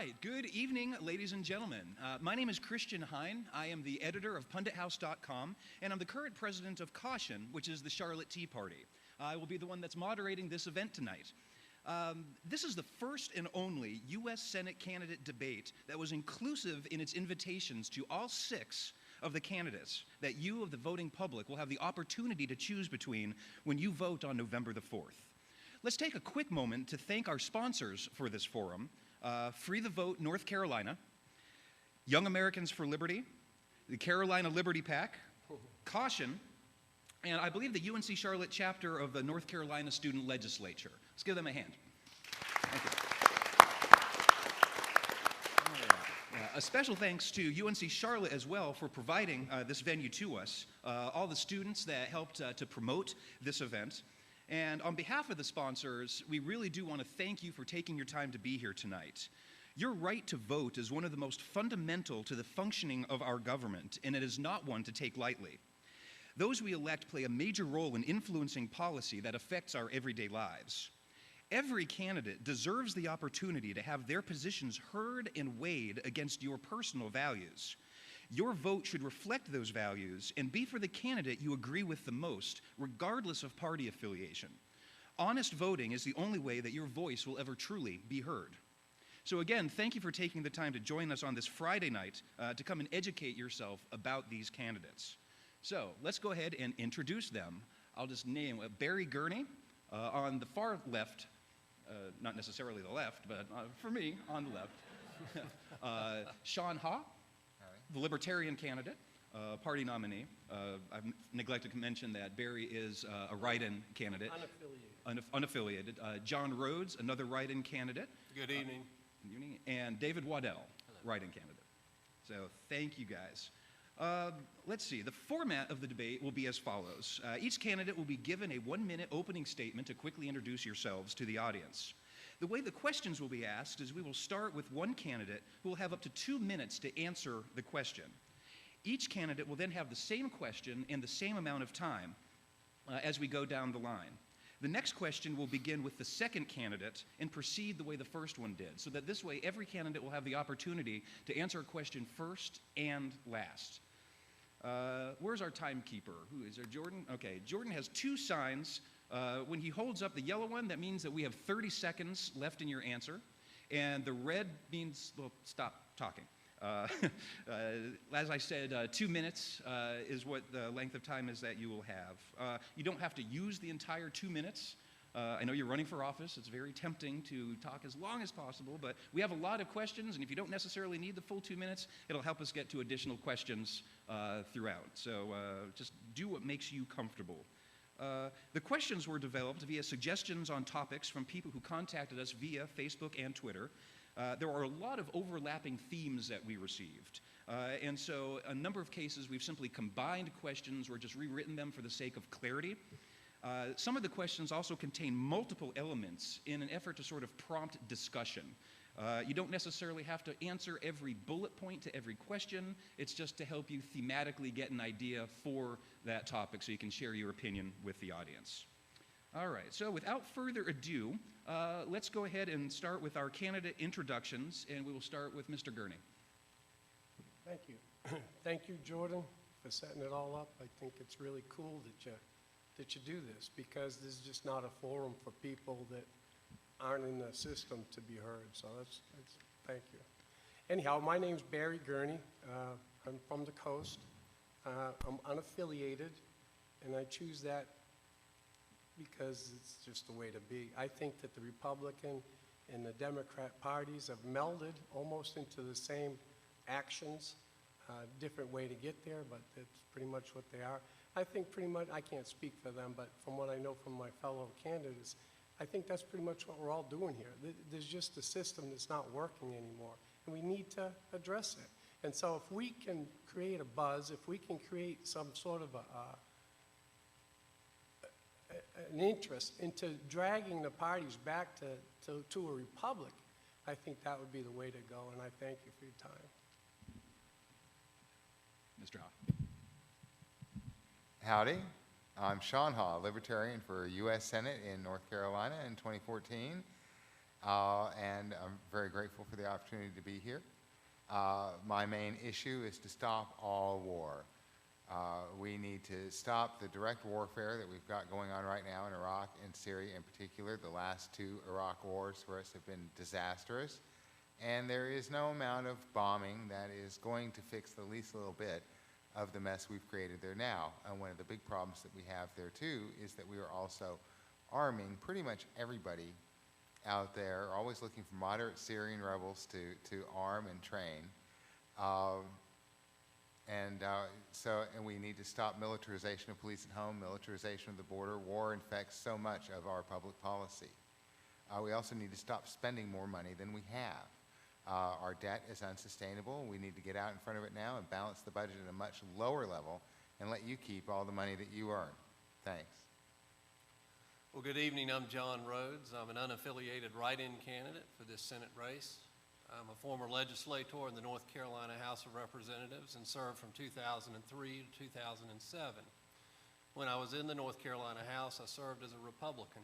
right, good evening, ladies and gentlemen. My name is Christian Hine. I am the editor of PunditHouse.com, and I'm the current president of Caution, which is the Charlotte Tea Party. I will be the one that's moderating this event tonight. This is the first and only U.S. Senate candidate debate that was inclusive in its invitations to all 6 of the candidates that you, of the voting public, will have the opportunity to choose between when you vote on November the 4th. Let's take a quick moment to thank our sponsors for this forum. Free the Vote North Carolina, Young Americans for Liberty, the Carolina Liberty PAC, Caution, and I believe the UNC Charlotte chapter of the North Carolina Student Legislature. Let's give them a hand. Thank you. A special thanks to UNC Charlotte as well for providing this venue to us, all the students that helped to promote this event. And on behalf of the sponsors, we really do want to thank you for taking your time to be here tonight. Your right to vote is one of the most fundamental to the functioning of our government, and it is not one to take lightly. Those we elect play a major role in influencing policy that affects our everyday lives. Every candidate deserves the opportunity to have their positions heard and weighed against your personal values. Your vote should reflect those values and be for the candidate you agree with the most, regardless of party affiliation. Honest voting is the only way that your voice will ever truly be heard. So again, thank you for taking the time to join us on this Friday night to come and educate yourself about these candidates. So let's go ahead and introduce them. I'll just name Barry Gurney on the far left, not necessarily the left, but for me, on the left. Sean Ha, the Libertarian candidate, party nominee. I've neglected to mention that Barry is a write-in candidate. Unaffiliated. John Rhodes, another write-in candidate. Good evening. Good evening. And David Waddell, write-in candidate. So thank you guys. Let's see, the format of the debate will be as follows. Each candidate will be given a 1-minute opening statement to quickly introduce yourselves to the audience. The way the questions will be asked is we will start with one candidate who will have up to 2 minutes to answer the question. Each candidate will then have the same question and the same amount of time as we go down the line. The next question will begin with the second candidate and proceed the way the first one did, so that this way every candidate will have the opportunity to answer a question first and last. Where's our timekeeper? Who is there, Jordan? Okay, Jordan has 2 signs. When he holds up the yellow one, that means that we have 30 seconds left in your answer. And the red means, well, stop talking. As I said, 2 minutes is what the length of time is that you will have. You don't have to use the entire 2 minutes. I know you're running for office. It's very tempting to talk as long as possible, but we have a lot of questions, and if you don't necessarily need the full 2 minutes, it'll help us get to additional questions throughout. So just do what makes you comfortable. The questions were developed via suggestions on topics from people who contacted us via Facebook and Twitter. There are a lot of overlapping themes that we received. And so a number of cases we've simply combined questions or just rewritten them for the sake of clarity. Some of the questions also contain multiple elements in an effort to sort of prompt discussion. You don't necessarily have to answer every bullet point to every question. It's just to help you thematically get an idea for that topic so you can share your opinion with the audience. All right, so without further ado, let's go ahead and start with our candidate introductions, and we will start with Mr. Gurney. Thank you. Thank you, Jordan, for setting it all up. I think it's really cool that you do this, because this is just not a forum for people that aren't in the system to be heard. So that's thank you. Anyhow, my name's Barry Gurney. I'm from the coast. I'm unaffiliated, and I choose that because it's just the way to be. I think that the Republican and the Democrat parties have melded almost into the same actions. Different way to get there, but that's pretty much what they are. I think pretty much, I can't speak for them, but from what I know from my fellow candidates, I think that's pretty much what we're all doing here. There's just a system that's not working anymore, and we need to address it. And so if we can create a buzz, if we can create some sort of an interest into dragging the parties back to a republic, I think that would be the way to go, and I thank you for your time. Mr. Ha. Howdy, I'm Sean Ha, Libertarian for U.S. Senate in North Carolina in 2014. and I'm very grateful for the opportunity to be here. My main issue is to stop all war. We need to stop the direct warfare that we've got going on right now in Iraq and Syria in particular. The last two Iraq wars for us have been disastrous, and there is no amount of bombing that is going to fix the least little bit of the mess we've created there now. And one of the big problems that we have there too is that we are also arming pretty much everybody out there, always looking for moderate Syrian rebels to arm and train. And we need to stop militarization of police at home, militarization of the border. War infects so much of our public policy. We also need to stop spending more money than we have. Our debt is unsustainable. We need to get out in front of it now and balance the budget at a much lower level and let you keep all the money that you earn. Thanks. Well, good evening. I'm John Rhodes. I'm an unaffiliated write-in candidate for this Senate race. I'm a former legislator in the North Carolina House of Representatives and served from 2003 to 2007. When I was in the North Carolina House, I served as a Republican.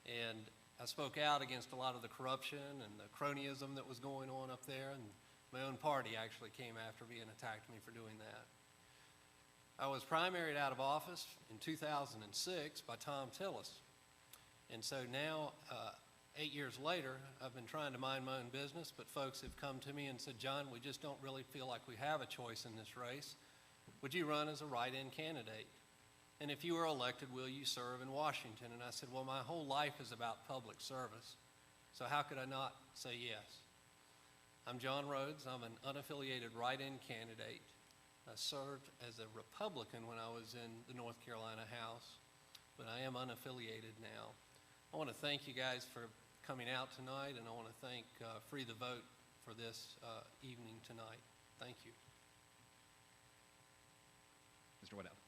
And I spoke out against a lot of the corruption and the cronyism that was going on up there, and my own party actually came after me and attacked me for doing that. I was primaried out of office in 2006 by Tom Tillis. And so now, 8 years later, I've been trying to mind my own business, but folks have come to me and said, John, we just don't really feel like we have a choice in this race. Would you run as a write-in candidate? And if you were elected, will you serve in Washington? And I said, well, my whole life is about public service, so how could I not say yes? I'm John Rhodes. I'm an unaffiliated write-in candidate. I served as a Republican when I was in the North Carolina House, but I am unaffiliated now. I want to thank you guys for coming out tonight, and I want to thank Free the Vote for this evening tonight. Thank you. Mr. Waddell.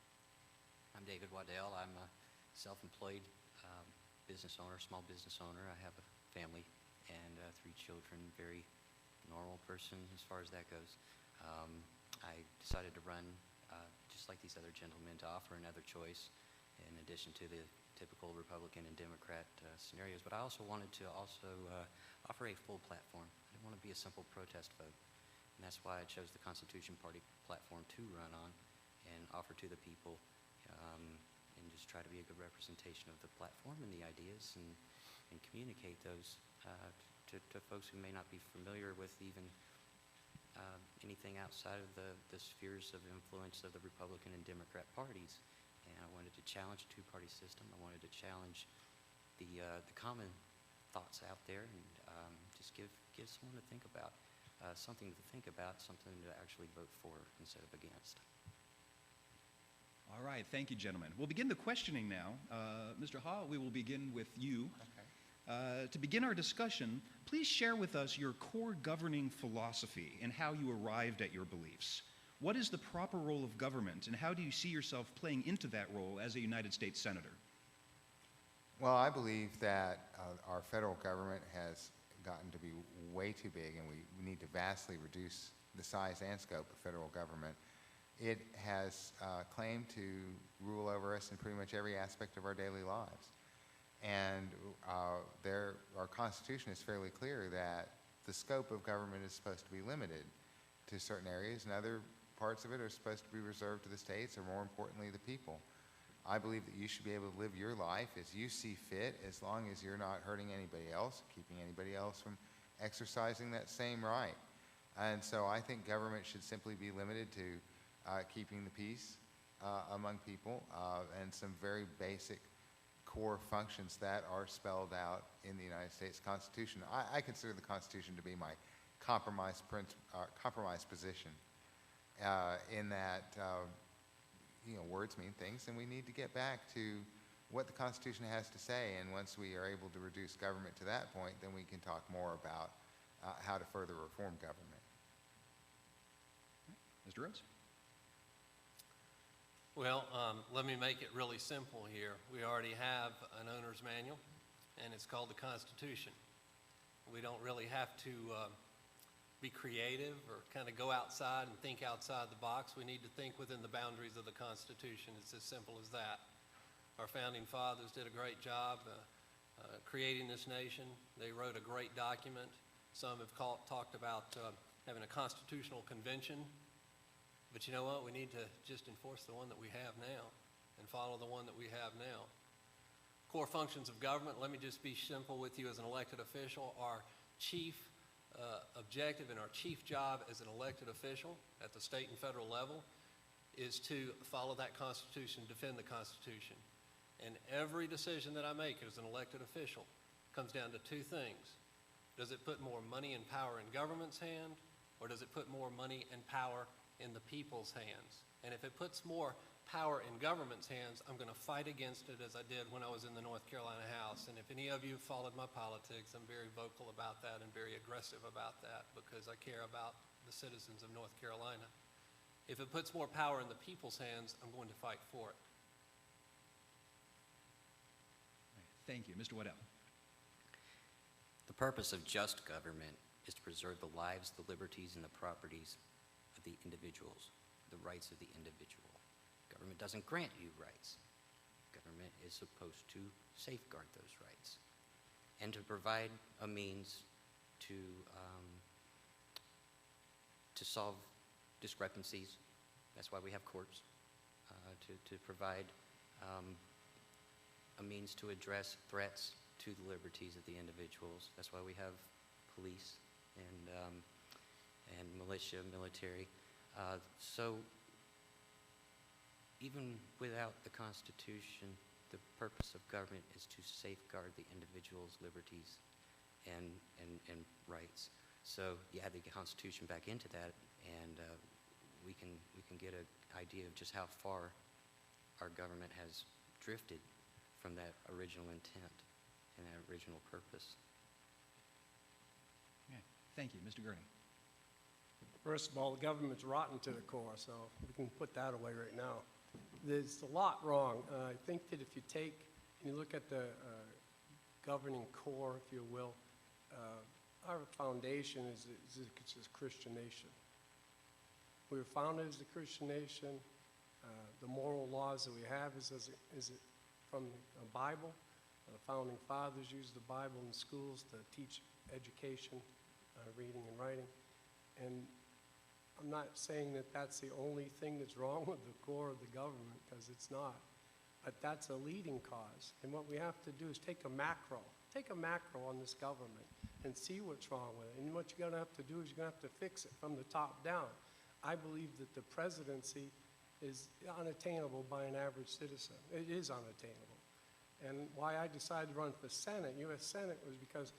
I'm David Waddell. I'm a self-employed business owner, small business owner. I have a family and 3 children, very normal person as far as that goes. I decided to run, just like these other gentlemen, to offer another choice in addition to the typical Republican and Democrat scenarios. But I also wanted to offer a full platform. I didn't want to be a simple protest vote. And that's why I chose the Constitution Party platform to run on and offer to the people and just try to be a good representation of the platform and the ideas and communicate those to folks who may not be familiar with even anything outside of the spheres of influence of the Republican and Democrat parties. And I wanted to challenge the two-party system. I wanted to challenge the common thoughts out there and just give someone to think about, something to think about, something to actually vote for instead of against. All right, thank you, gentlemen. We'll begin the questioning now. Mr. Ha, we will begin with you. Okay. To begin our discussion, please share with us your core governing philosophy and how you arrived at your beliefs. What is the proper role of government, and how do you see yourself playing into that role as a United States Senator? Well, I believe that our federal government has gotten to be way too big, and we need to vastly reduce the size and scope of federal government. It has claimed to rule over us in pretty much every aspect of our daily lives. And our Constitution is fairly clear that the scope of government is supposed to be limited to certain areas, and other parts of it are supposed to be reserved to the states, or more importantly, the people. I believe that you should be able to live your life as you see fit, as long as you're not hurting anybody else, keeping anybody else from exercising that same right. And so I think government should simply be limited to keeping the peace among people and some very basic core functions that are spelled out in the United States Constitution. I consider the Constitution to be my compromise position in that words mean things, and we need to get back to what the Constitution has to say. And once we are able to reduce government to that point, then we can talk more about how to further reform government. Mr. Rhodes? Well, let me make it really simple here. We already have an owner's manual, and it's called the Constitution. We don't really have to be creative or kind of go outside and think outside the box. We need to think within the boundaries of the Constitution. It's as simple as that. Our founding fathers did a great job creating this nation. They wrote a great document. Some have talked about having a constitutional convention. But you know what? We need to just enforce the one that we have now and follow the one that we have now. Core functions of government, let me just be simple with you as an elected official. Our chief objective and our chief job as an elected official at the state and federal level is to follow that Constitution, defend the Constitution. And every decision that I make as an elected official comes down to two things. Does it put more money and power in government's hand, or does it put more money and power in the people's hands? And if it puts more power in government's hands, I'm going to fight against it as I did when I was in the North Carolina House. And if any of you have followed my politics, I'm very vocal about that and very aggressive about that because I care about the citizens of North Carolina. If it puts more power in the people's hands, I'm going to fight for it. Thank you. Mr. Waddell. The purpose of just government is to preserve the lives, the liberties, and the properties of the individuals, the rights of the individual. Government doesn't grant you rights. Government is supposed to safeguard those rights and to provide a means to solve discrepancies. That's why we have courts, to provide a means to address threats to the liberties of the individuals. That's why we have police and militia, military. So even without the Constitution, the purpose of government is to safeguard the individual's liberties and rights. So you add the Constitution back into that, and we can get an idea of just how far our government has drifted from that original intent and that original purpose. Okay. Thank you. Mr. Gurney. First of all, the government's rotten to the core, so we can put that away right now. There's a lot wrong. I think that if you take and you look at the governing core, if you will, our foundation is a Christian nation. We were founded as a Christian nation. The moral laws that we have is from the Bible. The founding fathers used the Bible in schools to teach education, reading and writing. And I'm not saying that that's the only thing that's wrong with the core of the government, because it's not. But that's a leading cause. And what we have to do is take a macro on this government and see what's wrong with it. And what you're going to have to do is you're going to have to fix it from the top down. I believe that the presidency is unattainable by an average citizen. It is unattainable. And why I decided to run for Senate, U.S. Senate, was because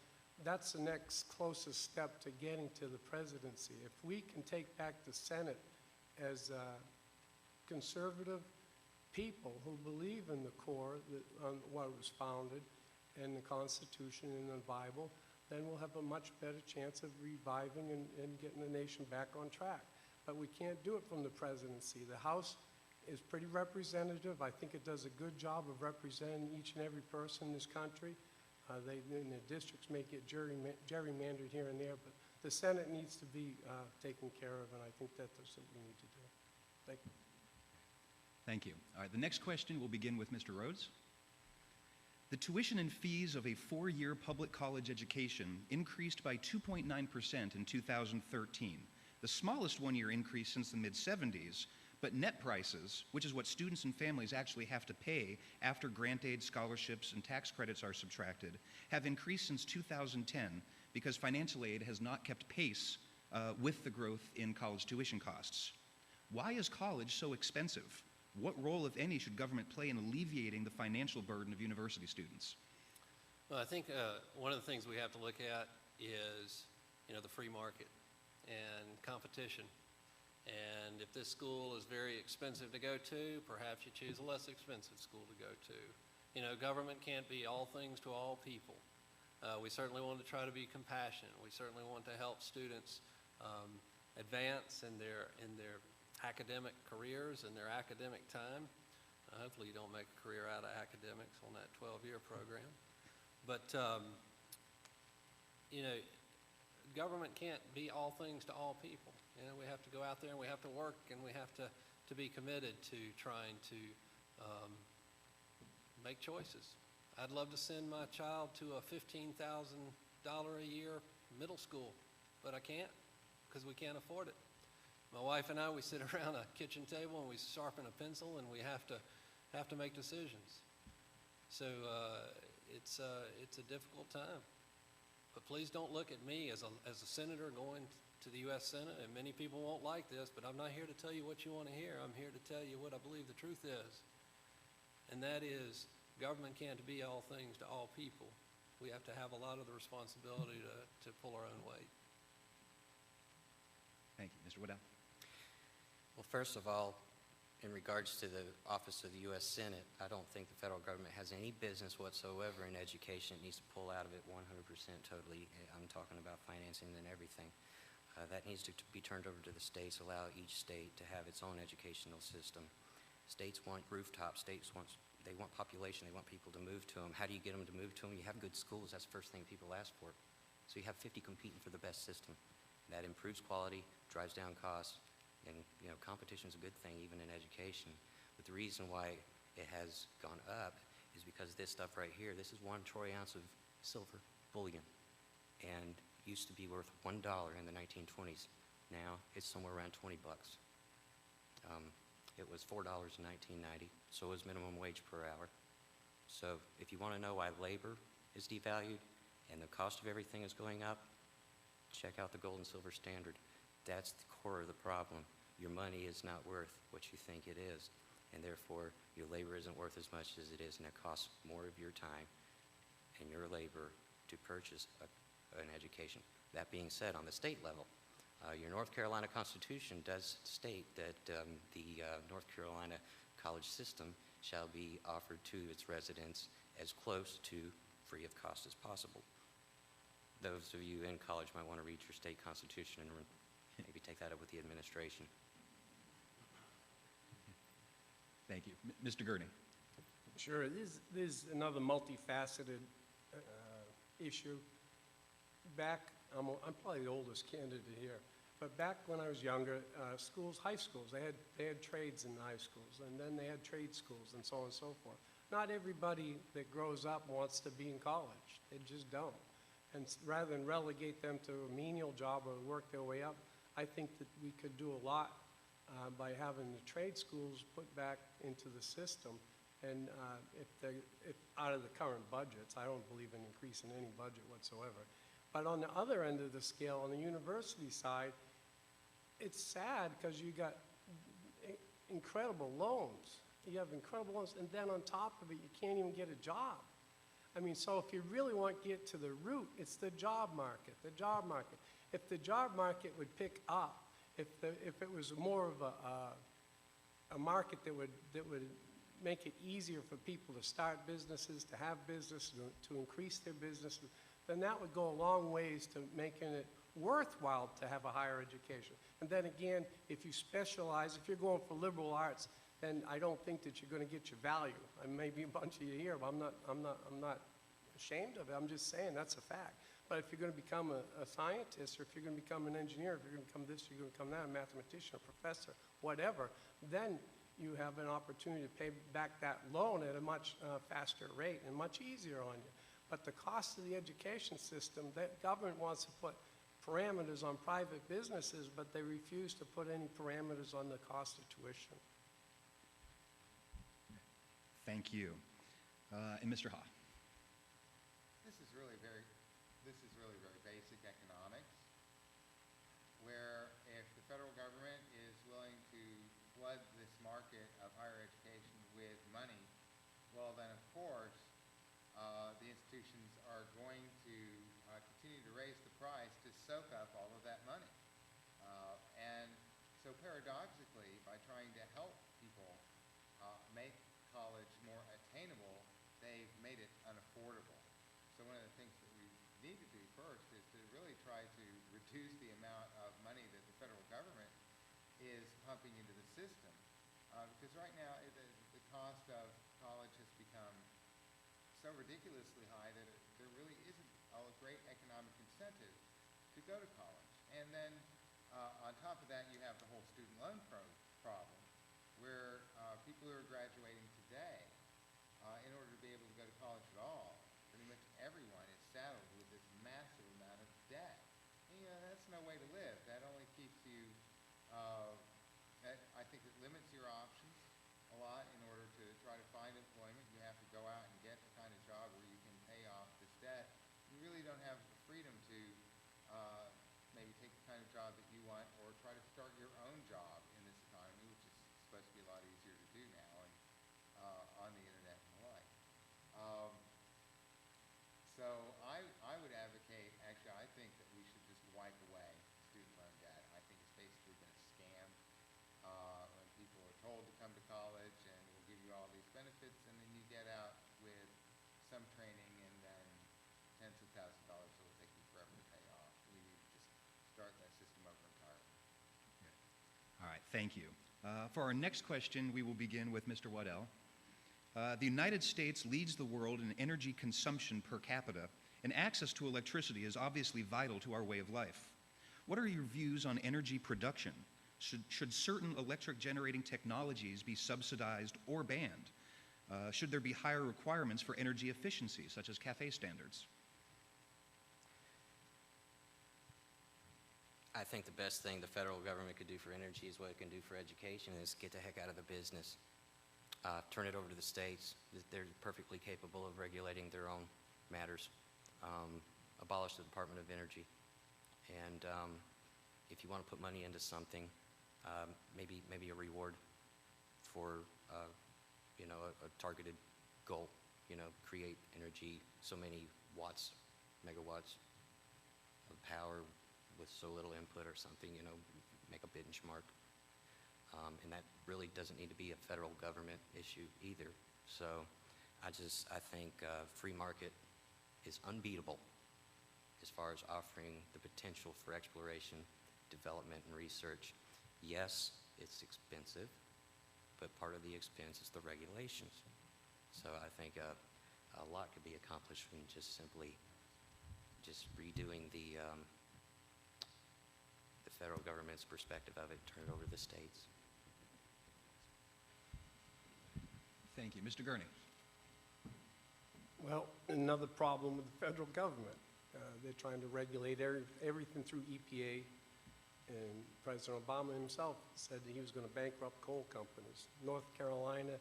that's the next closest step to getting to the presidency. If we can take back the Senate as conservative people who believe in the core, what was founded, and the Constitution and the Bible, then we'll have a much better chance of reviving and getting the nation back on track. But we can't do it from the presidency. The House is pretty representative. I think it does a good job of representing each and every person in this country. They, in the districts, may get gerrymandered here and there, but the Senate needs to be taken care of, and I think that's what we need to do. Thank you. Thank you. All right, the next question will begin with Mr. Rhodes. The tuition and fees of a 4-year public college education increased by 2.9% in 2013, the smallest one-year increase since the mid-'70s, but net prices, which is what students and families actually have to pay after grant aid, scholarships, and tax credits are subtracted, have increased since 2010 because financial aid has not kept pace with the growth in college tuition costs. Why is college so expensive? What role, if any, should government play in alleviating the financial burden of university students? Well, I think one of the things we have to look at is, the free market and competition. And if this school is very expensive to go to, perhaps you choose a less expensive school to go to. Government can't be all things to all people. We certainly want to try to be compassionate. We certainly want to help students advance in their academic careers and their academic time. Hopefully you don't make a career out of academics on that 12-year program. But, government can't be all things to all people. We have to go out there and we have to work and we have to be committed to trying to make choices. I'd love to send my child to a $15,000 a year middle school, but I can't because we can't afford it. My wife and I, we sit around a kitchen table and we sharpen a pencil and we have to make decisions. So it's a difficult time. But please don't look at me as a senator going to the U.S. Senate, and many people won't like this, but I'm not here to tell you what you want to hear. I'm here to tell you what I believe the truth is. And that is, government can't be all things to all people. We have to have a lot of the responsibility to pull our own weight. Thank you. Mr. Waddell. Well, first of all, in regards to the office of the U.S. Senate, I don't think the federal government has any business whatsoever in education. It needs to pull out of it 100% totally. I'm talking about financing and everything. That needs to be turned over to the states, allow each state to have its own educational system. States want rooftops. States want population. They want people to move to them. How do you get them to move to them? You have good schools. That's the first thing people ask for. So you have 50 competing for the best system. That improves quality, drives down costs, and competition is a good thing even in education. But the reason why it has gone up is because this stuff right here, this is 1 troy ounce of silver bullion, and used to be worth $1 in the 1920s. Now it's somewhere around 20 bucks. It was $4 in 1990, so is minimum wage per hour. So if you want to know why labor is devalued and the cost of everything is going up, check out the gold and silver standard. That's the core of the problem. Your money is not worth what you think it is, and therefore your labor isn't worth as much as it is, and it costs more of your time and your labor to purchase an education. That being said, on the state level, your North Carolina Constitution does state that the North Carolina college system shall be offered to its residents as close to free of cost as possible. Those of you in college might want to read your state constitution and maybe take that up with the administration. Thank you. Mr. Gurney. Sure, there's another multifaceted issue. I'm probably the oldest candidate here, but back when I was younger, high schools, they had trades in high schools, and then they had trade schools, and so on and so forth. Not everybody that grows up wants to be in college. They just don't. And rather than relegate them to a menial job or work their way up, I think that we could do a lot by having the trade schools put back into the system. And if out of the current budgets, I don't believe in increasing any budget whatsoever. But on the other end of the scale, on the university side, it's sad because you got incredible loans. You have incredible loans, and then on top of it, you can't even get a job. I mean, so if you really want to get to the root, it's the job market, the job market. If the job market would pick up, if it was more of a market that would make it easier for people to start businesses, to have business, to increase their businesses, then that would go a long ways to making it worthwhile to have a higher education. And then again, if you specialize, if you're going for liberal arts, then I don't think that you're going to get your value. I may be a bunch of you here, but I'm not ashamed of it. I'm just saying that's a fact. But if you're going to become a scientist, or if you're going to become an engineer, if you're going to become this, you're going to become that, a mathematician, a professor, whatever, then you have an opportunity to pay back that loan at a much faster rate and much easier on you. But the cost of the education system, that government wants to put parameters on private businesses, but they refuse to put any parameters on the cost of tuition. Thank you. And Mr. Ha. This is really very basic economics, where if the federal government is willing to flood this market of higher education with money, well then of course the institutions are going to continue to raise the price to soak up all of that money. And so paradoxically, by trying to help people make college more attainable, they've made it unaffordable. So one of the things that we need to do first is to really try to reduce the amount of money that the federal government is pumping into the system. Because right now the cost of college has become so ridiculously high that there really isn't a great economic incentive to go to college. And then on top of that, you have the whole student loan problem, where people who are graduating today, in order to be able to go to college at all, limits your options a lot in order to try to find employment. You have to go out and get the kind of job where you can pay off this debt. You really don't have the freedom to maybe take the kind of job that you want or try to start your own job in this economy, which is supposed to be a lot easier to do now and on the internet and the like. So I would advocate, actually, I think that we should just wipe away student loan debt. I think it's basically been a scam when people are told to come to college and we'll give you all these benefits, and then you get out with some training and then tens of thousands of dollars that will take you forever to pay off. We need to just start that system over entirely. All right, thank you. For our next question, we will begin with Mr. Waddell. The United States leads the world in energy consumption per capita, and access to electricity is obviously vital to our way of life. What are your views on energy production? Should certain electric generating technologies be subsidized or banned? Should there be higher requirements for energy efficiency, such as CAFE standards? I think the best thing the federal government could do for energy is what it can do for education, is get the heck out of the business. Turn it over to the states. They're perfectly capable of regulating their own matters. Abolish the Department of Energy. And if you want to put money into something, maybe a reward for a targeted goal. Create energy, so many watts, megawatts of power with so little input or something. Make a benchmark. And that really doesn't need to be a federal government issue either. So I think free market is unbeatable as far as offering the potential for exploration, development, and research. Yes, it's expensive, but part of the expense is the regulations. So I think a lot could be accomplished from just simply redoing the federal government's perspective of it, turn it over to the states. Thank you. Mr. Gurney. Well, another problem with the federal government. They're trying to regulate everything through EPA, and President Obama himself said that he was going to bankrupt coal companies. North Carolina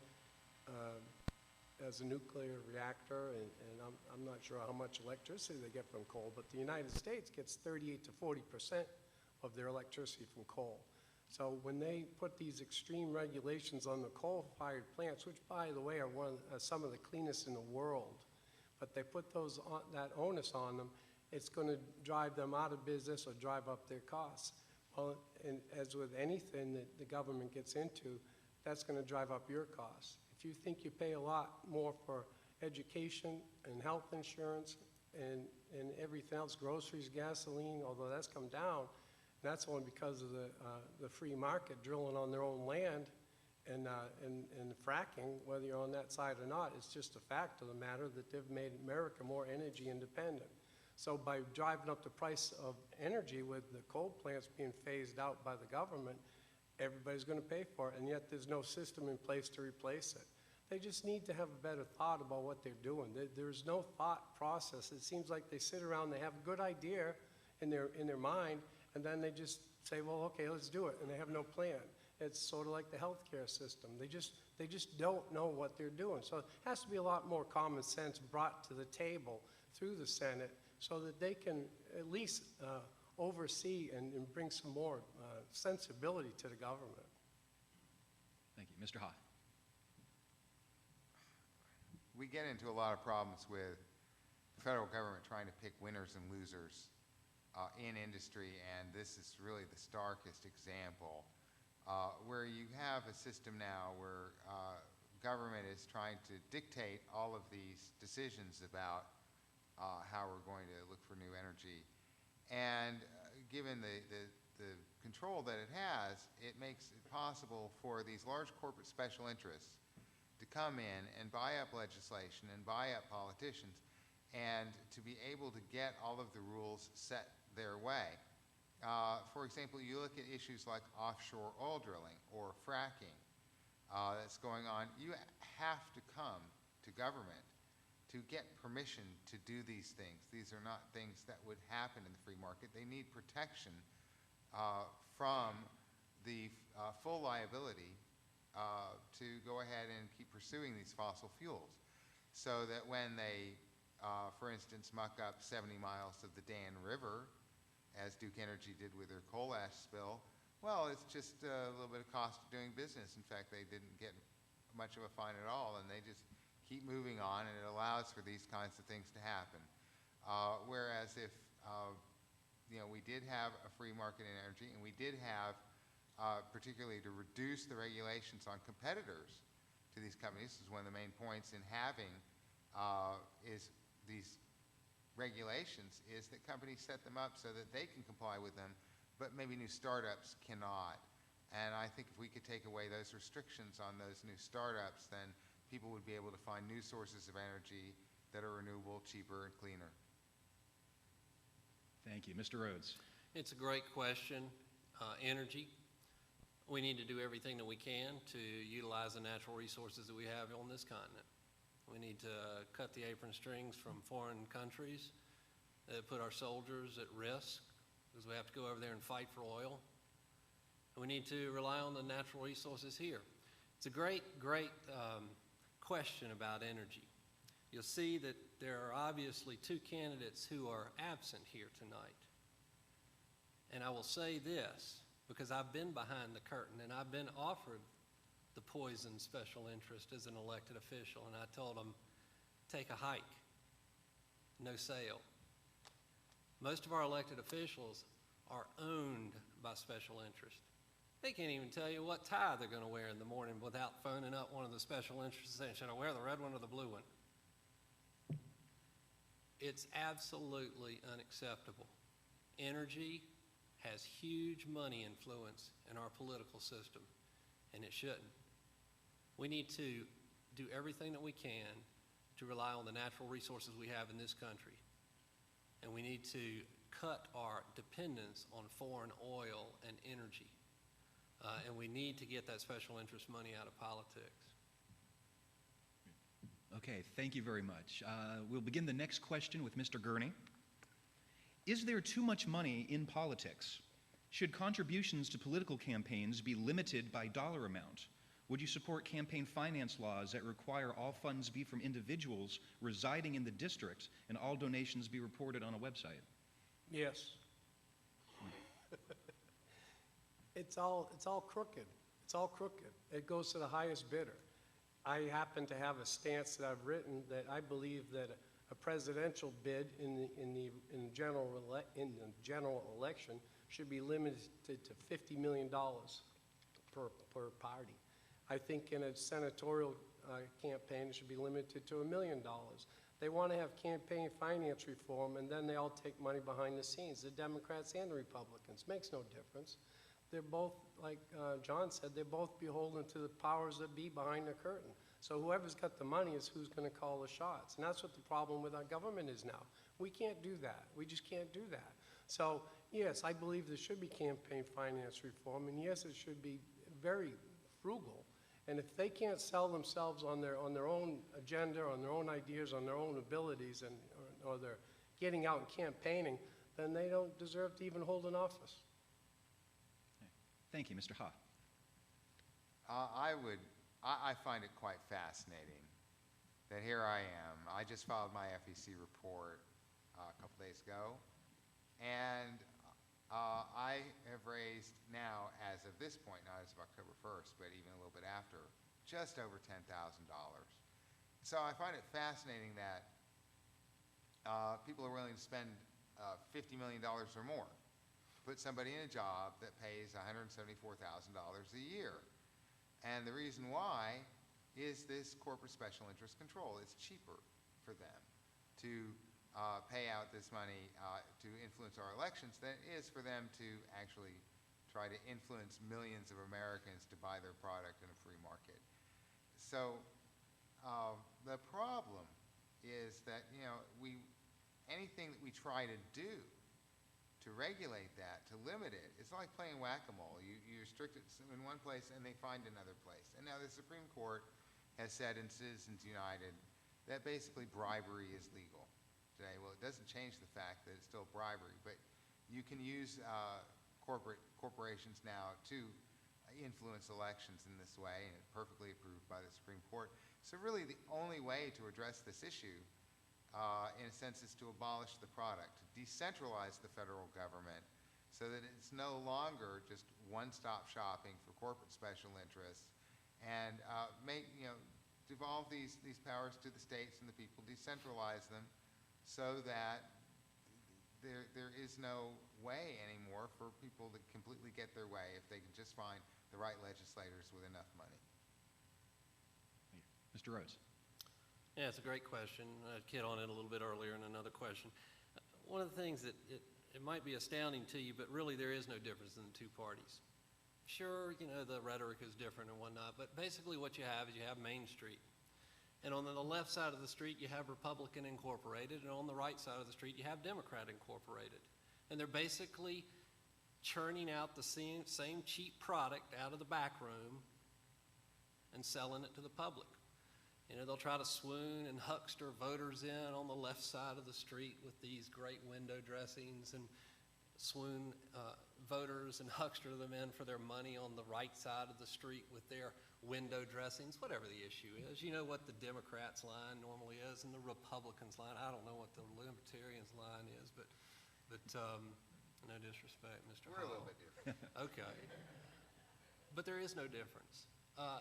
has a nuclear reactor, and I'm not sure how much electricity they get from coal, but the United States gets 38 to 40% of their electricity from coal. So when they put these extreme regulations on the coal-fired plants, which, by the way, are some of the cleanest in the world, but they put that onus on them, it's going to drive them out of business or drive up their costs. Well, and as with anything that the government gets into, that's going to drive up your costs. If you think you pay a lot more for education and health insurance and everything else, groceries, gasoline, although that's come down, that's only because of the free market drilling on their own land and fracking, whether you're on that side or not. It's just a fact of the matter that they've made America more energy independent. So by driving up the price of energy with the coal plants being phased out by the government, everybody's going to pay for it, and yet there's no system in place to replace it. They just need to have a better thought about what they're doing. There's no thought process. It seems like they sit around, they have a good idea in their mind, and then they just say, well, okay, let's do it, and they have no plan. It's sort of like the healthcare system. They just don't know what they're doing. So it has to be a lot more common sense brought to the table through the Senate so that they can at least oversee and bring some more sensibility to the government. Thank you. Mr. Ha. We get into a lot of problems with the federal government trying to pick winners and losers in industry, and this is really the starkest example where you have a system now where government is trying to dictate all of these decisions about how we're going to look for new energy. And given the control that it has, it makes it possible for these large corporate special interests to come in and buy up legislation and buy up politicians and to be able to get all of the rules set their way. For example, you look at issues like offshore oil drilling or fracking that's going on. You have to come to government to get permission to do these things. These are not things that would happen in the free market. They need protection from the full liability to go ahead and keep pursuing these fossil fuels, so that when they, for instance, muck up 70 miles of the Dan River, as Duke Energy did with their coal ash spill, well, it's just a little bit of cost of doing business. In fact, they didn't get much of a fine at all, and they just keep moving on, and it allows for these kinds of things to happen. Whereas if we did have a free market in energy, and we did have, particularly to reduce the regulations on competitors to these companies, this is one of the main points in having is these regulations, is that companies set them up so that they can comply with them, but maybe new startups cannot. And I think if we could take away those restrictions on those new startups, then people would be able to find new sources of energy that are renewable, cheaper, and cleaner. Thank you. Mr. Rhodes. It's a great question. Energy. We need to do everything that we can to utilize the natural resources that we have on this continent. We need to cut the apron strings from foreign countries that put our soldiers at risk because we have to go over there and fight for oil. And we need to rely on the natural resources here. It's a great question about energy. You'll see that there are obviously two candidates who are absent here tonight. And I will say this, because I've been behind the curtain and I've been offered the poison special interest as an elected official, and I told them, take a hike, no sale. Most of our elected officials are owned by special interest. They can't even tell you what tie they're going to wear in the morning without phoning up one of the special interests saying, should I wear the red one or the blue one? It's absolutely unacceptable. Energy has huge money influence in our political system, and it shouldn't. We need to do everything that we can to rely on the natural resources we have in this country. And we need to cut our dependence on foreign oil and energy. And we need to get that special interest money out of politics. Okay, thank you very much. We'll begin the next question with Mr. Gurney. Is there too much money in politics? Should contributions to political campaigns be limited by dollar amount? Would you support campaign finance laws that require all funds be from individuals residing in the district and all donations be reported on a website? Yes. It's all crooked. It's all crooked. It goes to the highest bidder. I happen to have a stance that I've written that I believe that a presidential bid in the general election should be limited to $50 million per party. I think in a senatorial campaign it should be limited to $1 million. They want to have campaign finance reform, and then they all take money behind the scenes, the Democrats and the Republicans. Makes no difference. They're both, like John said, they're both beholden to the powers that be behind the curtain. So whoever's got the money is who's going to call the shots. And that's what the problem with our government is now. We can't do that. We just can't do that. So, yes, I believe there should be campaign finance reform, and yes, it should be very frugal. And if they can't sell themselves on their own agenda, on their own ideas, on their own abilities, or they're getting out and campaigning, then they don't deserve to even hold an office. Thank you, Mr. Ha. I find it quite fascinating that here I am. I just filed my FEC report a couple days ago, and I have raised now, as of this point, not as of October 1st, but even a little bit after, just over $10,000. So I find it fascinating that people are willing to spend $50 million or more to put somebody in a job that pays $174,000 a year. And the reason why is this corporate special interest control. It's cheaper for them to pay out this money to influence our elections than it is for them to actually try to influence millions of Americans to buy their product in a free market. So the problem is that, anything that we try to do to regulate that, to limit it, it's like playing whack-a-mole. You restrict it in one place and they find another place. And now the Supreme Court has said in Citizens United that basically bribery is legal today. Well, it doesn't change the fact that it's still bribery, but you can use corporations now to influence elections in this way, and perfectly approved by the Supreme Court. So really the only way to address this issue, in a sense, is to abolish the product, to decentralize the federal government so that it's no longer just one-stop shopping for corporate special interests, and devolve these powers to the states and the people, decentralize them so that there is no way anymore for people to completely get their way if they can just find the right legislators with enough money. Mr. Rhodes. Yeah, it's a great question. I hit on it a little bit earlier in another question. One of the things that it might be astounding to you, but really there is no difference in the two parties. Sure, the rhetoric is different and whatnot, but basically what you have is you have Main Street. And on the left side of the street, you have Republican Incorporated, and on the right side of the street, you have Democrat Incorporated. And they're basically churning out the same cheap product out of the back room and selling it to the public. They'll try to swoon and huckster voters in on the left side of the street with these great window dressings, and swoon voters and huckster them in for their money on the right side of the street with their window dressings, whatever the issue is. You know what the Democrats' line normally is and the Republicans' line. I don't know what the Libertarians' line is, but no disrespect, Mr. We're a little Hall. bit different. Okay. But there is no difference.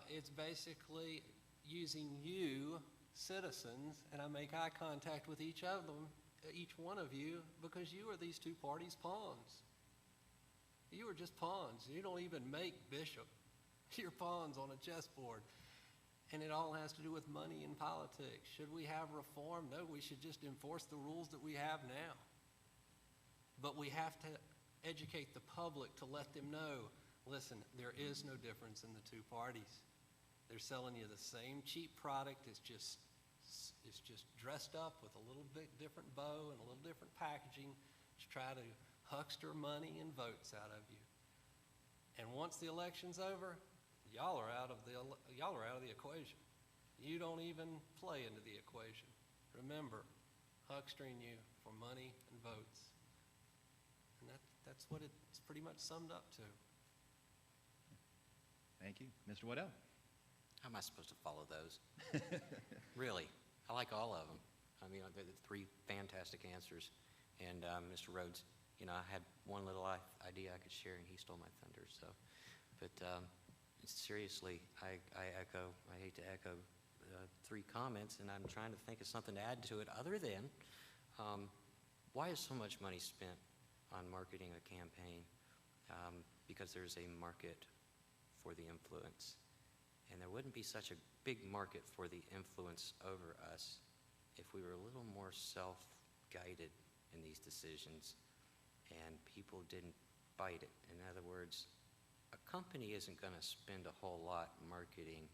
It's basically using you, citizens, and I make eye contact with each one of you, because you are these two parties' pawns. You are just pawns. You don't even make bishop. You're pawns on a chessboard. And it all has to do with money and politics. Should we have reform? No, we should just enforce the rules that we have now. But we have to educate the public to let them know, listen, there is no difference in the two parties. They're selling you the same cheap product. It's just dressed up with a little bit different bow and a little different packaging to try to huckster money and votes out of you. And once the election's over, y'all are out of the equation. You don't even play into the equation. Remember, huckstering you for money and votes. And that's what it's pretty much summed up to. Thank you. Mr. Waddell. How am I supposed to follow those? Really, I like all of them. I mean, they're the three fantastic answers. And Mr. Rhodes, I had one little idea I could share, and he stole my thunder. So, but seriously, I hate to echo three comments, and I'm trying to think of something to add to it other than why is so much money spent on marketing a campaign? Because there's a market for the influence. And there wouldn't be such a big market for the influence over us if we were a little more self-guided in these decisions and people didn't bite it. In other words, a company isn't going to spend a whole lot marketing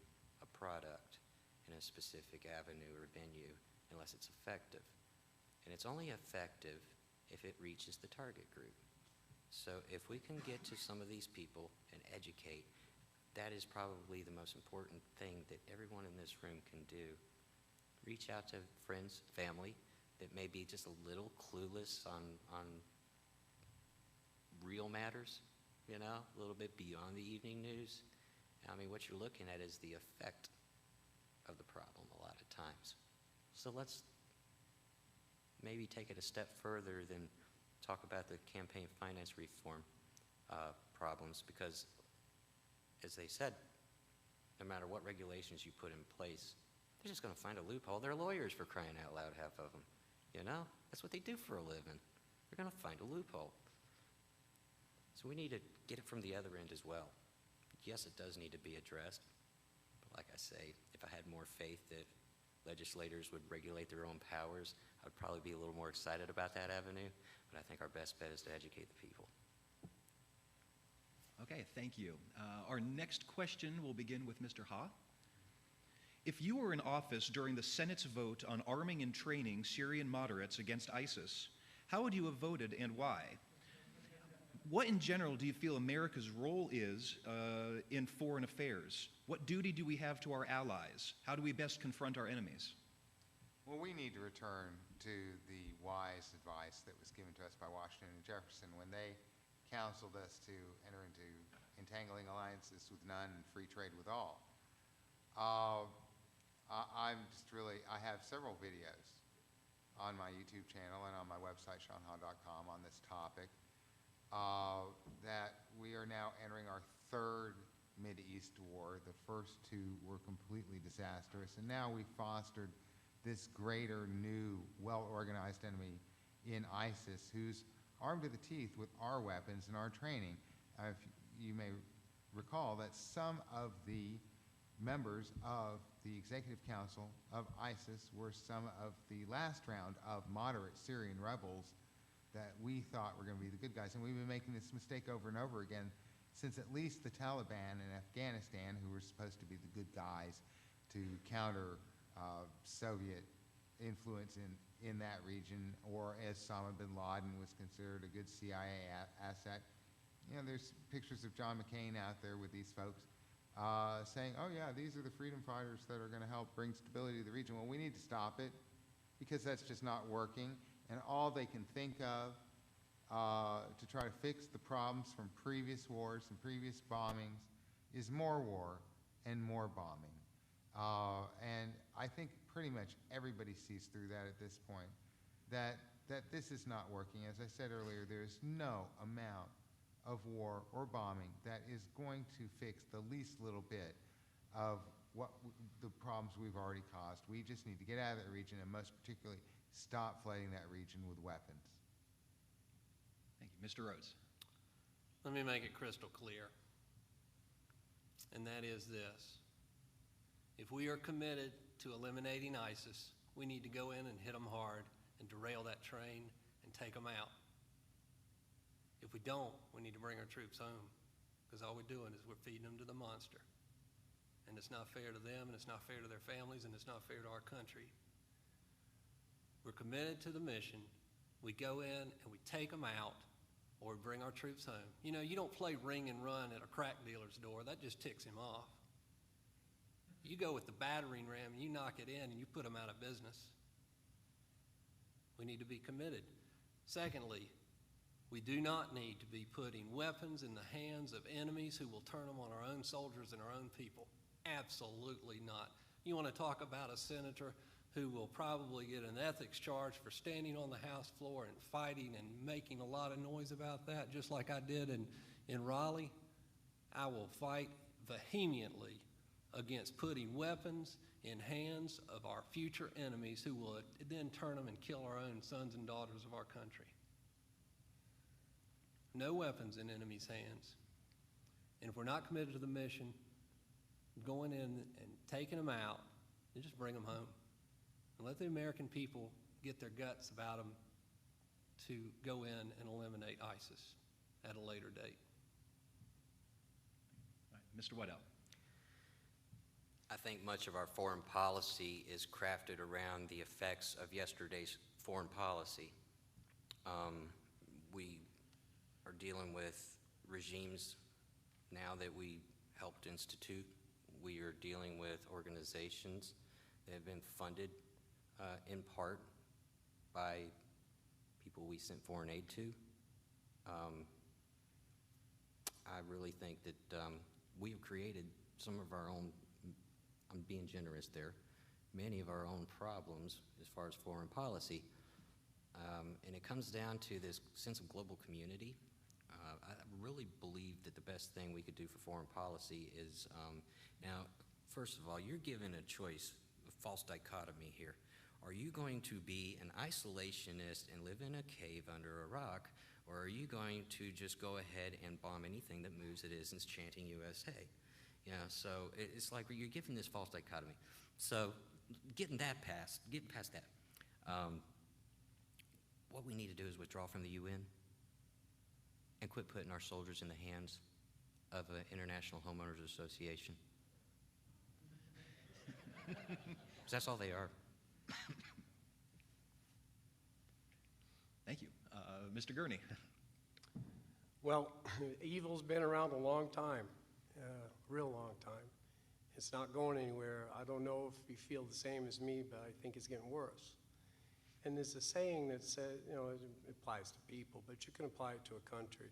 a product in a specific avenue or venue unless it's effective. And it's only effective if it reaches the target group. So if we can get to some of these people and educate, that is probably the most important thing that everyone in this room can do. Reach out to friends, family that may be just a little clueless on real matters, a little bit beyond the evening news. I mean, what you're looking at is the effect of the problem a lot of times. So let's maybe take it a step further than talk about the campaign finance reform problems, because as they said, no matter what regulations you put in place, they're just going to find a loophole. They're lawyers, for crying out loud, half of them. That's what they do for a living. They're going to find a loophole. So we need to get it from the other end as well. Yes, it does need to be addressed. But like I say, if I had more faith that legislators would regulate their own powers, I would probably be a little more excited about that avenue. But I think our best bet is to educate the people. Okay, thank you. Our next question will begin with Mr. Ha. If you were in office during the Senate's vote on arming and training Syrian moderates against ISIS, how would you have voted and why? What in general do you feel America's role is in foreign affairs? What duty do we have to our allies? How do we best confront our enemies? Well, we need to return to the wise advice that was given to us by Washington and Jefferson when they counseled us to enter into entangling alliances with none and free trade with all. I'm just really, I have several videos on my YouTube channel and on my website, seanha.com, on this topic, that we are now entering our third Mideast war. The first two were completely disastrous, and now we've fostered this greater, new, well-organized enemy in ISIS, who's armed to the teeth with our weapons and our training. If you may recall that some of the members of the Executive Council of ISIS were some of the last round of moderate Syrian rebels that we thought were going to be the good guys. And we've been making this mistake over and over again since at least the Taliban in Afghanistan, who were supposed to be the good guys to counter Soviet influence in that region, or as Osama bin Laden was considered a good CIA asset. You know, there's pictures of John McCain out there with these folks saying, oh yeah, these are the freedom fighters that are going to help bring stability to the region. Well, we need to stop it because that's just not working. And all they can think of to try to fix the problems from previous wars and previous bombings is more war and more bombing. And I think pretty much everybody sees through that at this point, that this is not working. As I said earlier, there's no amount of war or bombing that is going to fix the least little bit of the problems we've already caused. We just need to get out of that region, and most particularly stop flooding that region with weapons. Thank you. Mr. Rhodes. Let me make it crystal clear, and that is this. If we are committed to eliminating ISIS, we need to go in and hit them hard and derail that train and take them out. If we don't, we need to bring our troops home, because all we're doing is we're feeding them to the monster. And it's not fair to them, and it's not fair to their families, and it's not fair to our country. We're committed to the mission. We go in and we take them out, or we bring our troops home. You know, you don't play ring and run at a crack dealer's door. That just ticks him off. You go with the battering ram and you knock it in and you put them out of business. We need to be committed. Secondly, we do not need to be putting weapons in the hands of enemies who will turn them on our own soldiers and our own people. Absolutely not. You want to talk about a senator who will probably get an ethics charge for standing on the House floor and fighting and making a lot of noise about that, just like I did in Raleigh? I will fight vehemently against putting weapons in hands of our future enemies who will then turn them and kill our own sons and daughters of our country. No weapons in enemies' hands. And if we're not committed to the mission, going in and taking them out, then just bring them home. And let the American people get their guts about them to go in and eliminate ISIS at a later date. All right, Mr. Waddell. I think much of our foreign policy is crafted around the effects of yesterday's foreign policy. We are dealing with regimes now that we helped institute. We are dealing with organizations that have been funded in part by people we sent foreign aid to. I really think that we have created some of our own, I'm being generous there, many of our own problems as far as foreign policy. And it comes down to this sense of global community. I really believe that the best thing we could do for foreign policy is, now, first of all, you're given a choice, a false dichotomy here. Are you going to be an isolationist and live in a cave under a rock, or are you going to just go ahead and bomb anything that moves that isn't chanting USA? You know, so it's like you're given this false dichotomy. So getting past that, what we need to do is withdraw from the UN and quit putting our soldiers in the hands of an International Homeowners Association. 'Cause that's all they are. Thank you. Mr. Gurney. Well, evil's been around a long time, real long time. It's not going anywhere. I don't know if you feel the same as me, but I think it's getting worse. And there's a saying that says, you know, it applies to people, but you can apply it to a country.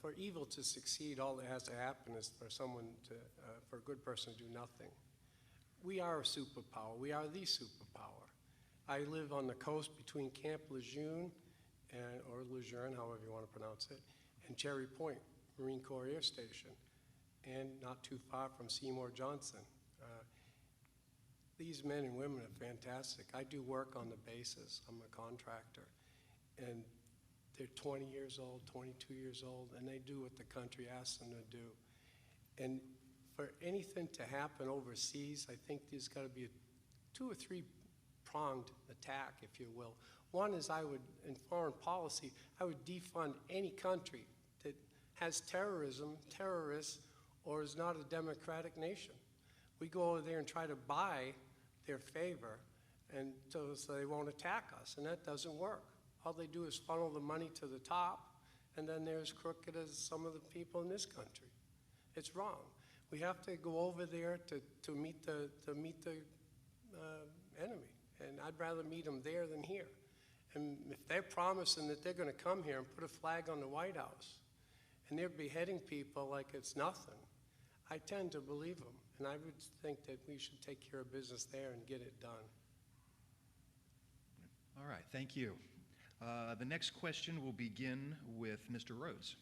For evil to succeed, all that has to happen is for a good person to do nothing. We are a superpower. We are the superpower. I live on the coast between Camp Lejeune, or Lejeune, however you want to pronounce it, and Cherry Point Marine Corps Air Station, and not too far from Seymour Johnson. These men and women are fantastic. I do work on the bases. I'm a contractor. And they're 20 years old, 22 years old, and they do what the country asks them to do. And for anything to happen overseas, I think there's got to be a 2 or 3 pronged attack, if you will. One is in foreign policy, I would defund any country that has terrorism, terrorists, or is not a democratic nation. We go over there and try to buy their favor, and so they won't attack us, and that doesn't work. All they do is funnel the money to the top, and then they're as crooked as some of the people in this country. It's wrong. We have to go over there to meet the enemy, and I'd rather meet them there than here. And if they're promising that they're going to come here and put a flag on the White House, and they're beheading people like it's nothing, I tend to believe them, and I would think that we should take care of business there and get it done. All right, thank you. The next question will begin with Mr. Rhodes.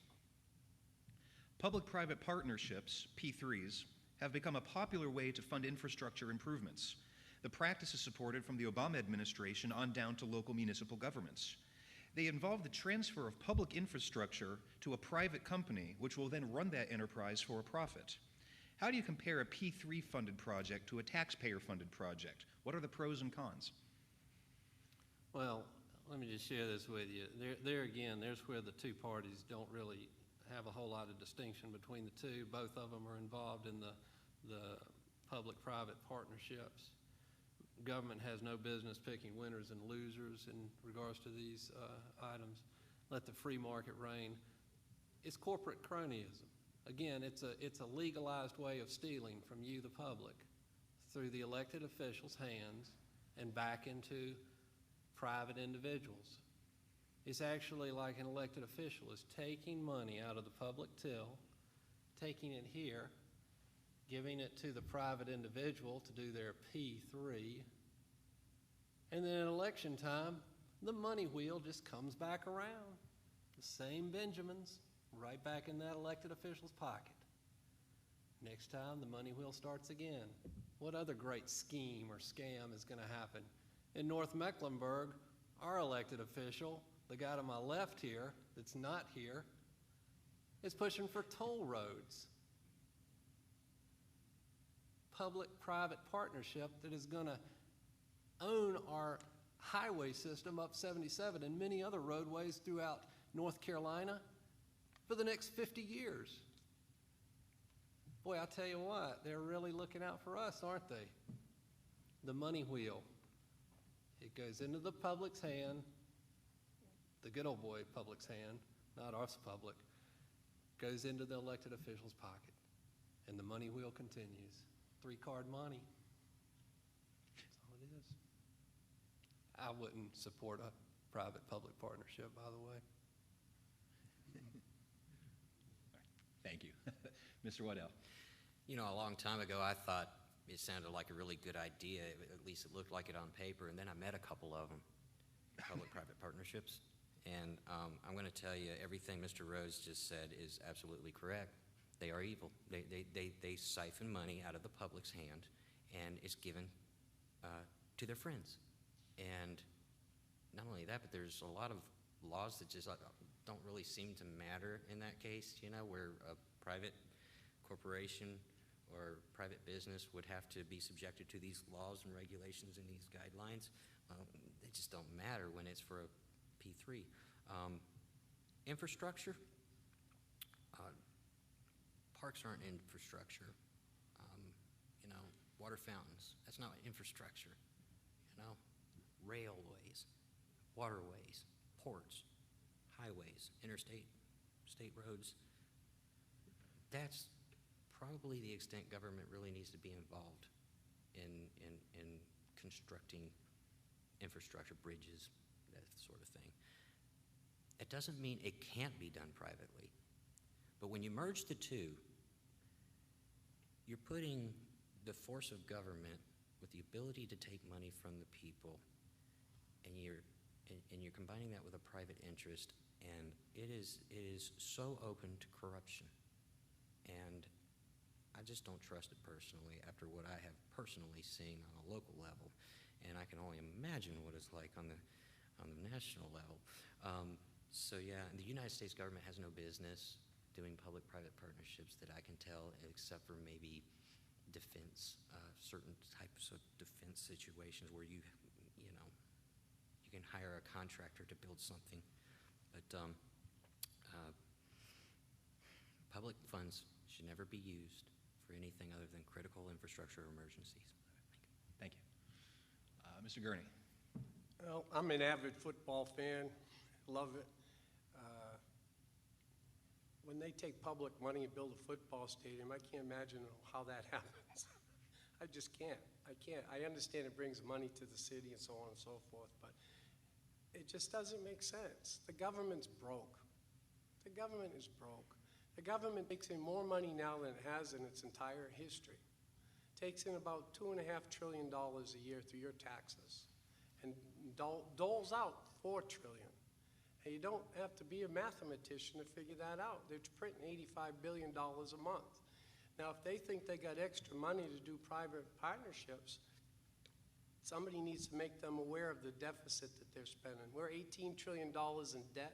Public-private partnerships, P3s, have become a popular way to fund infrastructure improvements. The practice is supported from the Obama administration on down to local municipal governments. They involve the transfer of public infrastructure to a private company, which will then run that enterprise for a profit. How do you compare a P3-funded project to a taxpayer-funded project? What are the pros and cons? Well, let me just share this with you. There again, there's where the two parties don't really have a whole lot of distinction between the two. Both of them are involved in the public-private partnerships. Government has no business picking winners and losers in regards to these items. Let the free market reign. It's corporate cronyism. Again, it's a legalized way of stealing from you, the public, through the elected officials' hands and back into private individuals. It's actually like an elected official is taking money out of the public till, taking it here, giving it to the private individual to do their P3, and then in election time, the money wheel just comes back around. The same Benjamins right back in that elected official's pocket. Next time, the money wheel starts again. What other great scheme or scam is going to happen? In North Mecklenburg, our elected official, the guy to my left here, that's not here, is pushing for toll roads. Public-private partnership that is going to own our highway system up 77 and many other roadways throughout North Carolina for the next 50 years. Boy, I tell you what, they're really looking out for us, aren't they? The money wheel. It goes into the public's hand, the good old boy public's hand, not us public, goes into the elected official's pocket, and the money wheel continues. 3-card money. That's all it is. I wouldn't support a private-public partnership, by the way. Thank you. Mr. Waddell. You know, a long time ago, I thought it sounded like a really good idea. At least it looked like it on paper. And then I met a couple of them, public-private partnerships. And I'm going to tell you, everything Mr. Rhodes just said is absolutely correct. They are evil. They siphon money out of the public's hand, and it's given to their friends. And not only that, but there's a lot of laws that just don't really seem to matter in that case, you know, where a private corporation or private business would have to be subjected to these laws and regulations and these guidelines. They just don't matter when it's for a P3. Infrastructure. Parks aren't infrastructure. You know, water fountains, that's not infrastructure. You know, railways, waterways, ports, highways, interstate, state roads. That's probably the extent government really needs to be involved in constructing infrastructure, bridges, that sort of thing. It doesn't mean it can't be done privately. But when you merge the two, you're putting the force of government with the ability to take money from the people, and you're combining that with a private interest, and it is so open to corruption. And I just don't trust it personally after what I have personally seen on a local level, and I can only imagine what it's like on the national level. So yeah, the United States government has no business doing public-private partnerships that I can tell, except for maybe defense, certain types of defense situations where you can hire a contractor to build something. But public funds should never be used for anything other than critical infrastructure or emergencies. Thank you. Mr. Gurney. Well, I'm an avid football fan, love it. When they take public money and build a football stadium, I can't imagine how that happens. I just can't. I can't. I understand it brings money to the city and so on and so forth, but it just doesn't make sense. The government's broke. The government is broke. The government takes in more money now than it has in its entire history. Takes in about $2.5 trillion a year through your taxes and doles out $4 trillion. And you don't have to be a mathematician to figure that out. They're printing $85 billion a month. Now, if they think they got extra money to do private partnerships, somebody needs to make them aware of the deficit that they're spending. We're $18 trillion in debt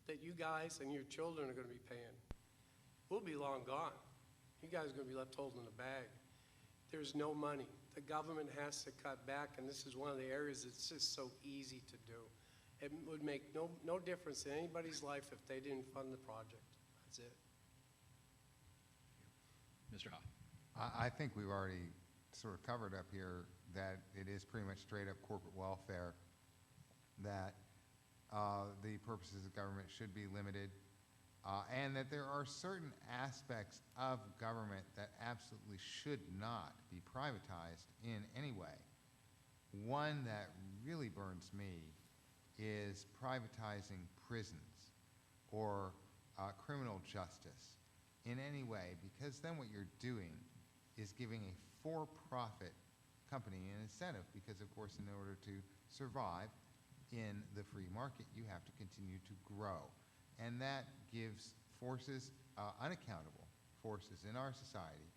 that you guys and your children are going to be paying. We'll be long gone. You guys are going to be left holding the bag. There's no money. The government has to cut back, and this is one of the areas that's just so easy to do. It would make no difference in anybody's life if they didn't fund the project. That's it. Mr. Hoff. I think we've already sort of covered up here that it is pretty much straight up corporate welfare, that the purposes of government should be limited, and that there are certain aspects of government that absolutely should not be privatized in any way. One that really burns me is privatizing prisons or criminal justice in any way, because then what you're doing is giving a for-profit company an incentive, because of course in order to survive in the free market you have to continue to grow, and that gives forces, unaccountable forces in our society,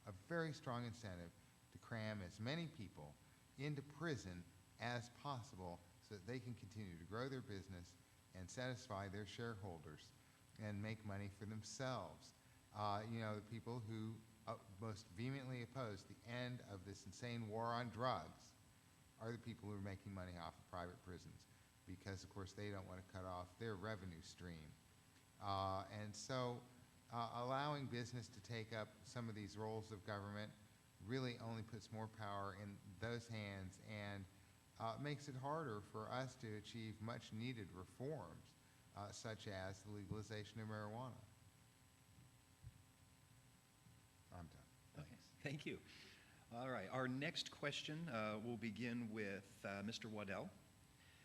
a very strong incentive to cram as many people into prison as possible so that they can continue to grow their business and satisfy their shareholders and make money for themselves. The people who most vehemently oppose the end of this insane war on drugs are the people who are making money off of private prisons, because of course they don't want to cut off their revenue stream. And so allowing business to take up some of these roles of government really only puts more power in those hands and makes it harder for us to achieve much needed reforms, such as the legalization of marijuana. I'm done. Okay, thank you. All right, our next question will begin with Mr. Waddell.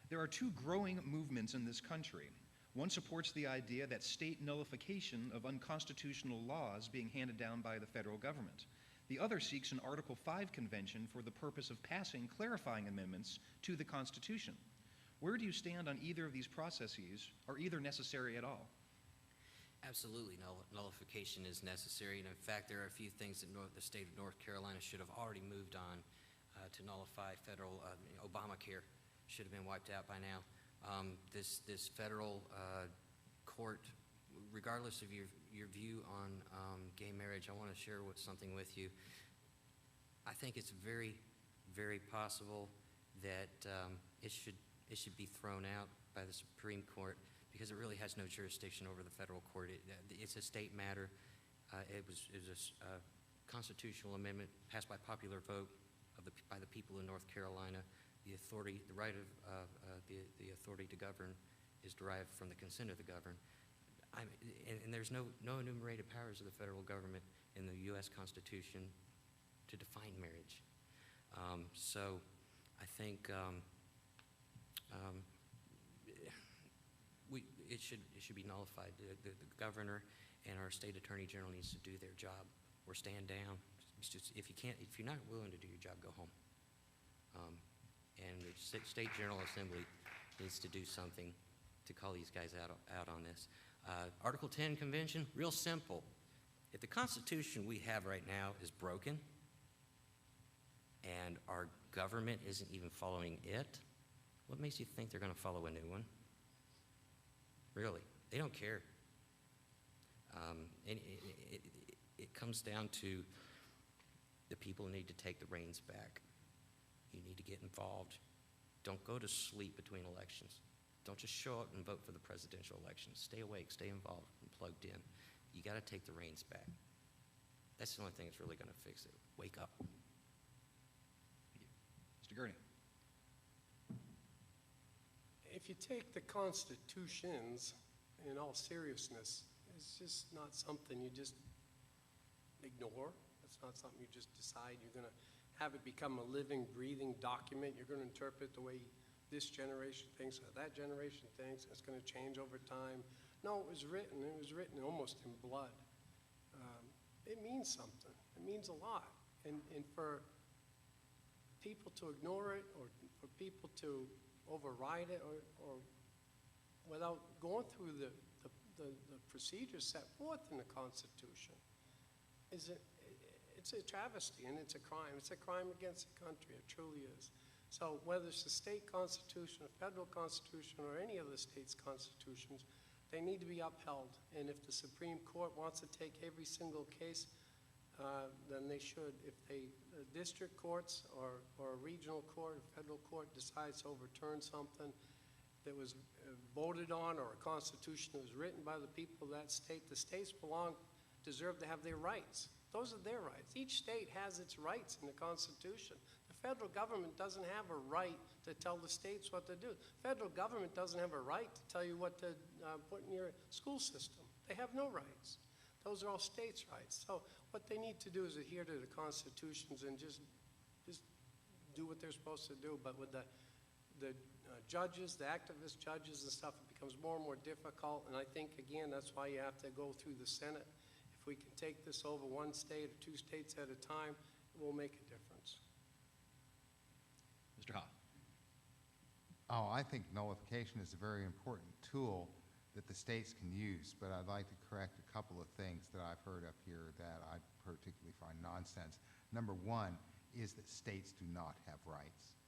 There are two growing movements in this country. One supports the idea that state nullification of unconstitutional laws being handed down by the federal government. The other seeks an Article 5 convention for the purpose of passing clarifying amendments to the Constitution. Where do you stand on either of these processes? Are either necessary at all? Absolutely, nullification is necessary, and in fact, there are a few things that the state of North Carolina should have already moved on to nullify federal. Obamacare should have been wiped out by now. This federal court, regardless of your view on gay marriage, I want to share something with you. I think it's very, very possible that it should be thrown out by the Supreme Court, because it really has no jurisdiction over the federal court. It's a state matter. It was a constitutional amendment passed by popular vote by the people of North Carolina. The authority, the right of the authority to govern is derived from the consent of the governed. And there's no enumerated powers of the federal government in the U.S. Constitution to define marriage. So I think it should be nullified. The governor and our state attorney general needs to do their job or stand down. It's just, if you're not willing to do your job, go home. And the state general assembly needs to do something to call these guys out on this. Article 10 convention, real simple. If the Constitution we have right now is broken and our government isn't even following it, what makes you think they're going to follow a new one? Really, they don't care. And it comes down to the people need to take the reins back. You need to get involved. Don't go to sleep between elections. Don't just show up and vote for the presidential election. Stay awake, stay involved, and plugged in. You got to take the reins back. That's the only thing that's really going to fix it. Wake up. Mr. Gurney. If you take the constitutions in all seriousness, it's just not something you just ignore. It's not something you just decide you're going to have it become a living, breathing document. You're going to interpret the way this generation thinks or that generation thinks. It's going to change over time. No, it was written. It was written almost in blood. It means something. It means a lot. And for people to ignore it or for people to override it or without going through the procedures set forth in the Constitution, it's a travesty and it's a crime. It's a crime against the country. It truly is. So whether it's the state constitution, a federal constitution, or any of the state's constitutions, they need to be upheld. And if the Supreme Court wants to take every single case, then they should. If the district courts or a regional court, a federal court decides to overturn something that was voted on or a constitution that was written by the people of that state, the states deserve to have their rights. Those are their rights. Each state has its rights in the Constitution. The federal government doesn't have a right to tell the states what to do. The federal government doesn't have a right to tell you what to put in your school system. They have no rights. Those are all states' rights. So what they need to do is adhere to the constitutions and just do what they're supposed to do. But with the judges, the activist judges and stuff, it becomes more and more difficult. And I think, again, that's why you have to go through the Senate. If we can take this over one state or two states at a time, it will make a difference. Mr. Ha. Oh, I think nullification is a very important tool that the states can use, but I'd like to correct a couple of things that I've heard up here that I particularly find nonsense. Number one is that states do not have rights.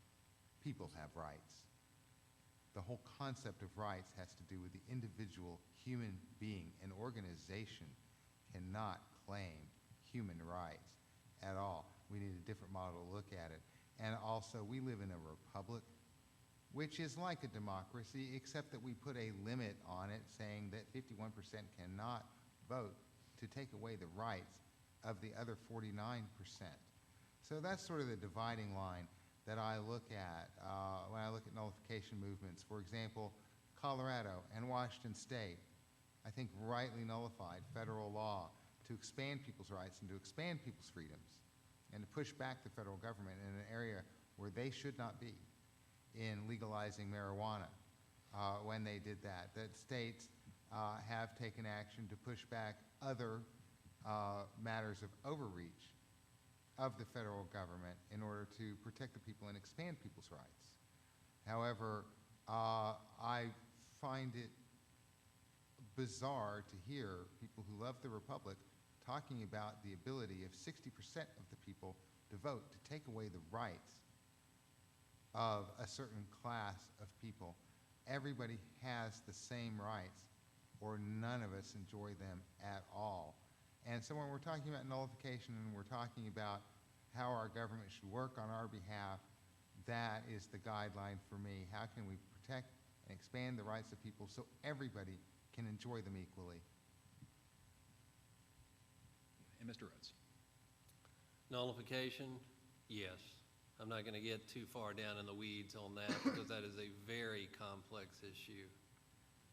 People have rights. The whole concept of rights has to do with the individual human being. An organization cannot claim human rights at all. We need a different model to look at it. And also, we live in a republic, which is like a democracy, except that we put a limit on it saying that 51% cannot vote to take away the rights of the other 49%. So that's sort of the dividing line that I look at when I look at nullification movements. For example, Colorado and Washington State, I think, rightly nullified federal law to expand people's rights and to expand people's freedoms and to push back the federal government in an area where they should not be in legalizing marijuana when they did that. That states have taken action to push back other matters of overreach of the federal government in order to protect the people and expand people's rights. However, I find it bizarre to hear people who love the republic talking about the ability of 60% of the people to vote to take away the rights of a certain class of people. Everybody has the same rights, or none of us enjoy them at all. And so when we're talking about nullification and we're talking about how our government should work on our behalf, that is the guideline for me. How can we protect and expand the rights of people so everybody can enjoy them equally? And Mr. Rhodes. Nullification, yes. I'm not going to get too far down in the weeds on that because that is a very complex issue.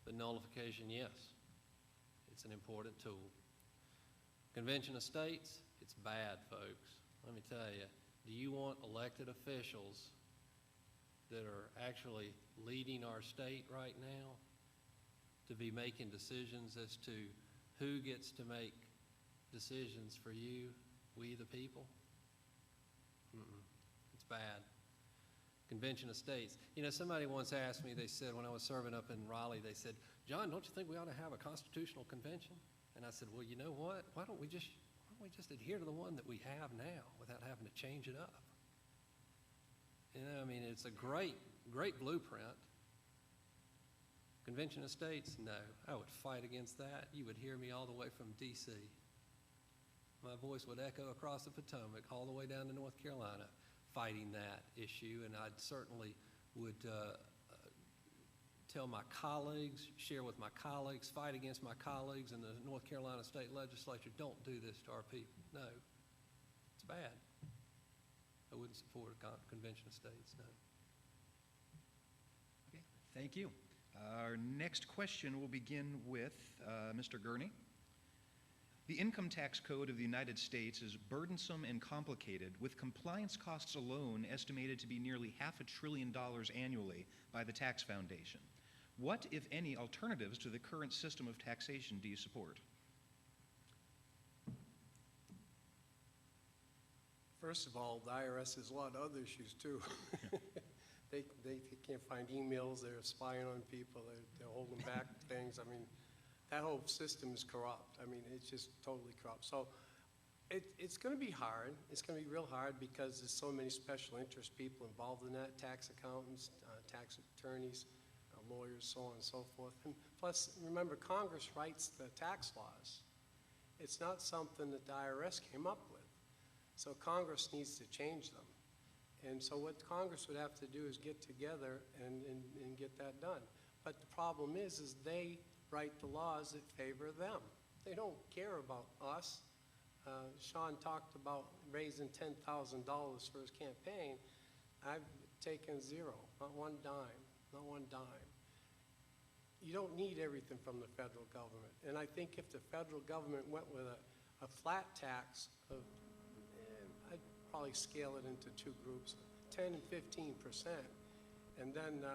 But nullification, yes. It's an important tool. Convention of States, it's bad, folks. Let me tell you, do you want elected officials that are actually leading our state right now to be making decisions as to who gets to make decisions for you, we the people? It's bad. Convention of States. You know, somebody once asked me, they said, when I was serving up in Raleigh, they said, John, don't you think we ought to have a constitutional convention? And I said, well, you know what? Why don't we just adhere to the one that we have now without having to change it up? You know, I mean, it's a great blueprint. Convention of States, no. I would fight against that. You would hear me all the way from D.C. My voice would echo across the Potomac all the way down to North Carolina fighting that issue, and I certainly would tell my colleagues, share with my colleagues, fight against my colleagues in the North Carolina State Legislature, don't do this to our people. No, it's bad. I wouldn't support a convention of states, no. Okay, thank you. Our next question will begin with Mr. Gurney. The income tax code of the United States is burdensome and complicated, with compliance costs alone estimated to be nearly $500 billion annually by the Tax Foundation. What, if any, alternatives to the current system of taxation do you support? First of all, the IRS has a lot of other issues too. They can't find emails, they're spying on people, they're holding back things. I mean, that whole system is corrupt. I mean, it's just totally corrupt. So it's going to be hard. It's going to be real hard because there's so many special interest people involved in that, tax accountants, tax attorneys, lawyers, so on and so forth. And plus, remember, Congress writes the tax laws. It's not something that the IRS came up with. So Congress needs to change them. And so what Congress would have to do is get together and get that done. But the problem is they write the laws that favor them. They don't care about us. Sean talked about raising $10,000 for his campaign. I've taken zero, not one dime, not one dime. You don't need everything from the federal government. And I think if the federal government went with a flat tax of, I'd probably scale it into two groups, 10 and 15%, and then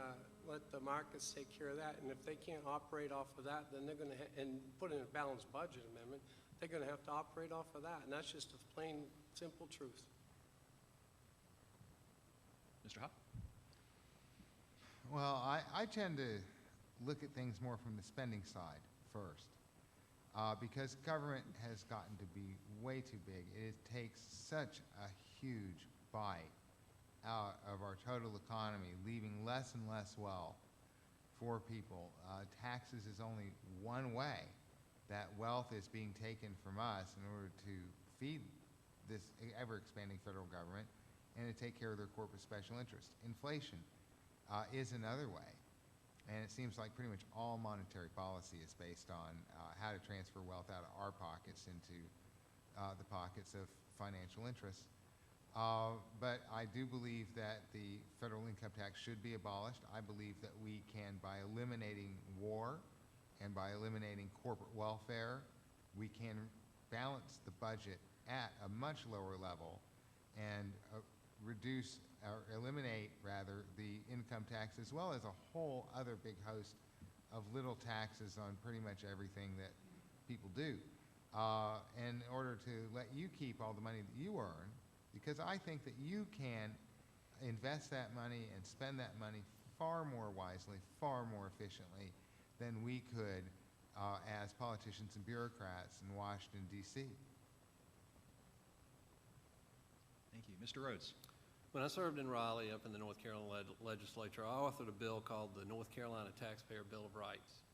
let the markets take care of that. And if they can't operate off of that, then they're going to, and put in a balanced budget amendment, they're going to have to operate off of that. And that's just a plain, simple truth. Mr. Hopp? Well, I tend to look at things more from the spending side first, because government has gotten to be way too big. It takes such a huge bite out of our total economy, leaving less and less wealth for people. Taxes is only one way that wealth is being taken from us in order to feed this ever-expanding federal government and to take care of their corporate special interest. Inflation is another way. And it seems like pretty much all monetary policy is based on how to transfer wealth out of our pockets into the pockets of financial interests. But I do believe that the federal income tax should be abolished. I believe that we can, by eliminating war and by eliminating corporate welfare, we can balance the budget at a much lower level and reduce or eliminate, rather, the income tax, as well as a whole other big host of little taxes on pretty much everything that people do, in order to let you keep all the money that you earn, because I think that you can invest that money and spend that money far more wisely, far more efficiently than we could as politicians and bureaucrats in Washington, D.C. Thank you. Mr. Rhodes? When I served in Raleigh up in the North Carolina legislature, I authored a bill called the North Carolina Taxpayer Bill of Rights.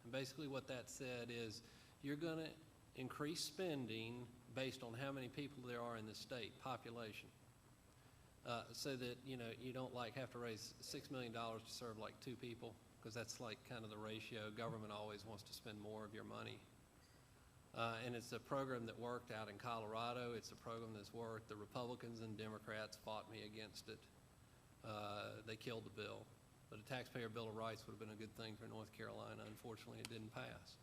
And basically what that said is you're going to increase spending based on how many people there are in the state, population, so that, you know, you don't like have to raise $6 million to serve like 2 people, because that's like kind of the ratio. Government always wants to spend more of your money. And it's a program that worked out in Colorado. It's a program that's worked. The Republicans and Democrats fought me against it. They killed the bill. But a taxpayer bill of rights would have been a good thing for North Carolina. Unfortunately, it didn't pass.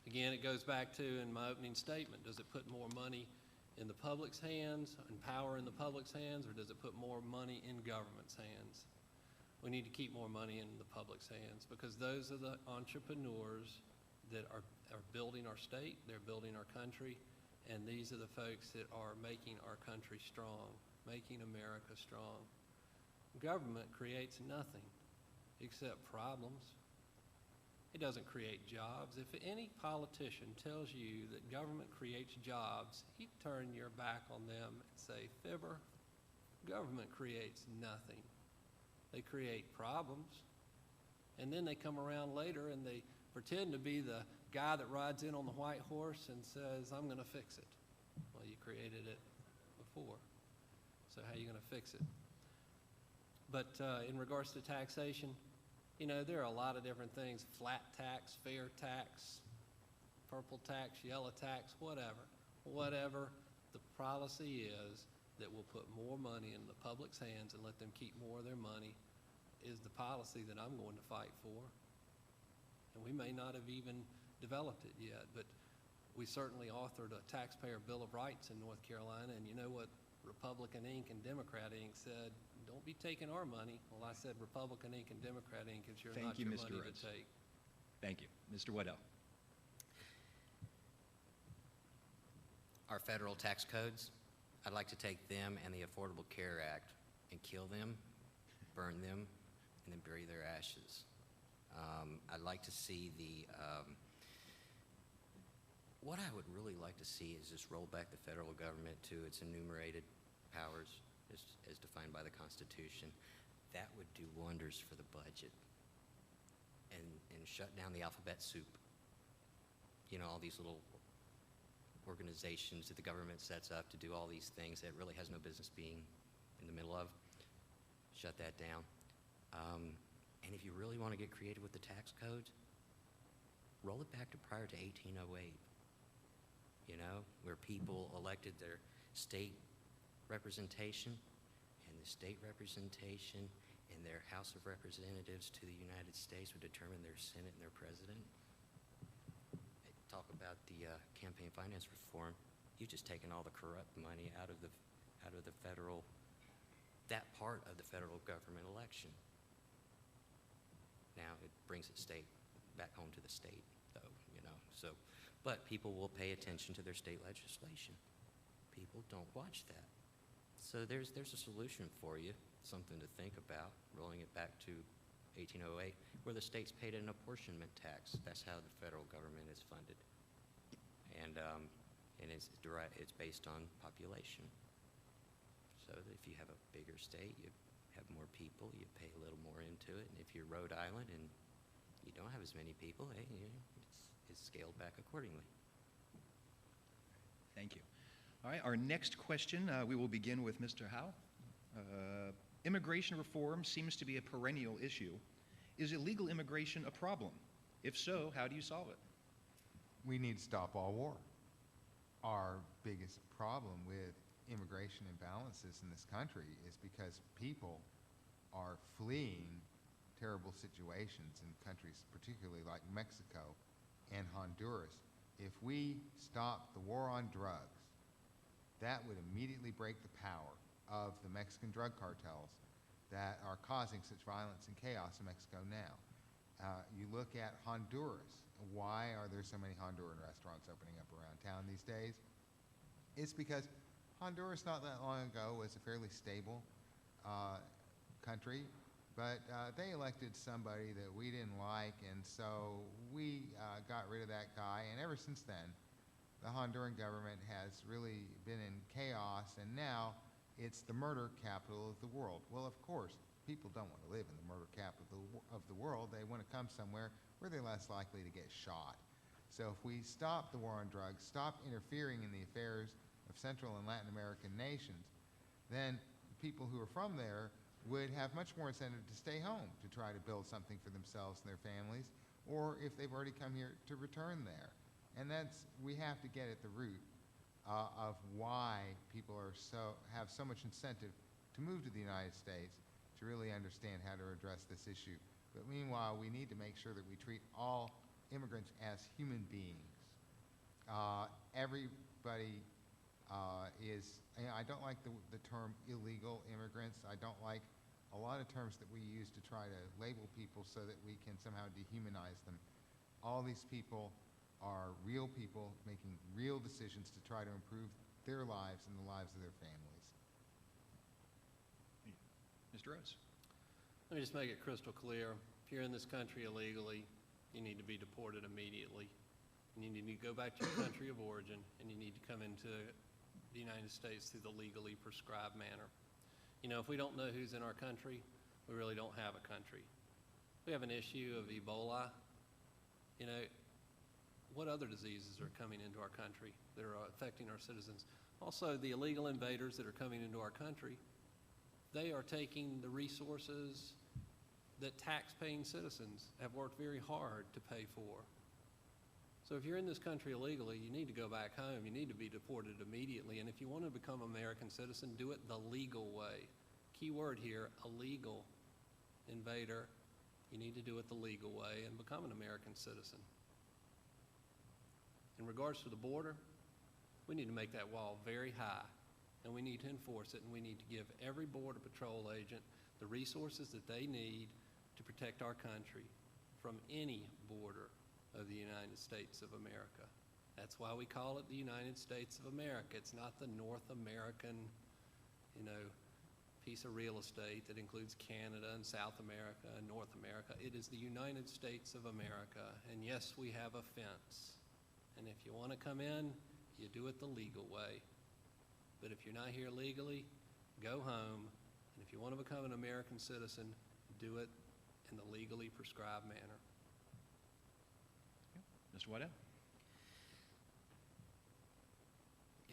Again, it goes back to, in my opening statement, does it put more money in the public's hands and power in the public's hands, or does it put more money in government's hands? We need to keep more money in the public's hands, because those are the entrepreneurs that are are building our state, they're building our country, and these are the folks that are making our country strong, making America strong. Government creates nothing except problems. It doesn't create jobs. If any politician tells you that government creates jobs, you turn your back on them and say, fibber, government creates nothing. They create problems. And then they come around later and they pretend to be the guy that rides in on the white horse and says, I'm going to fix it. Well, you created it before. So how are you going to fix it? But in regards to taxation, you know, there are a lot of different things: flat tax, fair tax, purple tax, yellow tax, whatever. Whatever the policy is that will put more money in the public's hands and let them keep more of their money is the policy that I'm going to fight for. And we may not have even developed it yet, but we certainly authored a taxpayer Bill of Rights in North Carolina, and you know what Republican Inc. and Democrat Inc. said? Don't be taking our money. Well, I said Republican Inc. and Democrat Inc. is not Thank you, your Mr. money Rhodes. to take. Thank you. Mr. Waddell. Our federal tax codes, I'd like to take them and the Affordable Care Act and kill them, burn them, and then bury their ashes. I'd like to see what I would really like to see is just roll back the federal government to its enumerated powers as defined by the Constitution. That would do wonders for the budget and shut down the alphabet soup. You know, all these little organizations that the government sets up to do all these things that really has no business being in the middle of. Shut that down. And if you really want to get creative with the tax codes, roll it back to prior to 1808. You know, where people elected their state representation, and the state representation and their House of Representatives to the United States would determine their Senate and their president. Talk about the campaign finance reform. You've just taken all the corrupt money out of the federal, that part of the federal government election. Now it brings it back home to the state, though, you know. So, but people will pay attention to their state legislation. People don't watch that. So there's a solution for you, something to think about, rolling it back to 1808, where the states paid an apportionment tax. That's how the federal government is funded. And it's based on population. So that if you have a bigger state, you have more people, you pay a little more into it. And if you're Rhode Island and you don't have as many people, hey, it's scaled back accordingly. Thank you. All right, our next question, we will begin with Mr. Howe. Immigration reform seems to be a perennial issue. Is illegal immigration a problem? If so, how do you solve it? We need to stop all war. Our biggest problem with immigration imbalances in this country is because people are fleeing terrible situations in countries, particularly like Mexico and Honduras. If we stop the war on drugs, that would immediately break the power of the Mexican drug cartels that are causing such violence and chaos in Mexico now. You look at Honduras. Why are there so many Honduran restaurants opening up around town these days? It's because Honduras not that long ago was a fairly stable country, but they elected somebody that we didn't like, and so we got rid of that guy, and ever since then, the Honduran government has really been in chaos, and now it's the murder capital of the world. Well, of course, people don't want to live in the murder capital of the world. They want to come somewhere where they're less likely to get shot. So if we stop the war on drugs, stop interfering in the affairs of Central and Latin American nations, then people who are from there would have much more incentive to stay home to try to build something for themselves and their families, or if they've already come here, to return there. And we have to get at the root of why people have so much incentive to move to the United States, to really understand how to address this issue. But meanwhile, we need to make sure that we treat all immigrants as human beings. Everybody I don't like the term illegal immigrants. I don't like a lot of terms that we use to try to label people so that we can somehow dehumanize them. All these people are real people making real decisions to try to improve their lives and the lives of their families. Mr. Rhodes. Let me just make it crystal clear. If you're in this country illegally, you need to be deported immediately. You need to go back to your country of origin, and you need to come into the United States through the legally prescribed manner. You know, if we don't know who's in our country, we really don't have a country. We have an issue of Ebola. You know, what other diseases are coming into our country that are affecting our citizens? Also, the illegal invaders that are coming into our country, they are taking the resources that tax-paying citizens have worked very hard to pay for. So if you're in this country illegally, you need to go back home. You need to be deported immediately. And if you want to become an American citizen, do it the legal way. Key word here, illegal invader. You need to do it the legal way and become an American citizen. In regards to the border, we need to make that wall very high, and we need to enforce it, and we need to give every Border Patrol agent the resources that they need to protect our country from any border of the United States of America. That's why we call it the United States of America. It's not the North American, you know, piece of real estate that includes Canada and South America and North America. It is the United States of America. And yes, we have a fence. And if you want to come in, you do it the legal way. But if you're not here legally, go home. And if you want to become an American citizen, do it in the legally prescribed manner. Mr. Whitehead.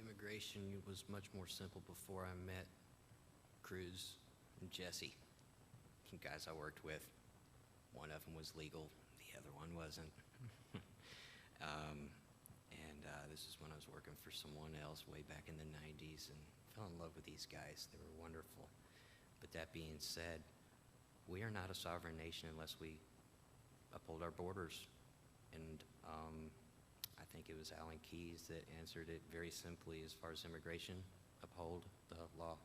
Immigration was much more simple before I met Cruz and Jesse, guys I worked with. One of them was legal, the other one wasn't. This is when I was working for someone else way back in the 90s and fell in love with these guys. They were wonderful. But that being said, we are not a sovereign nation unless we uphold our borders. And I think it was Alan Keyes that answered it very simply as far as immigration: uphold the law.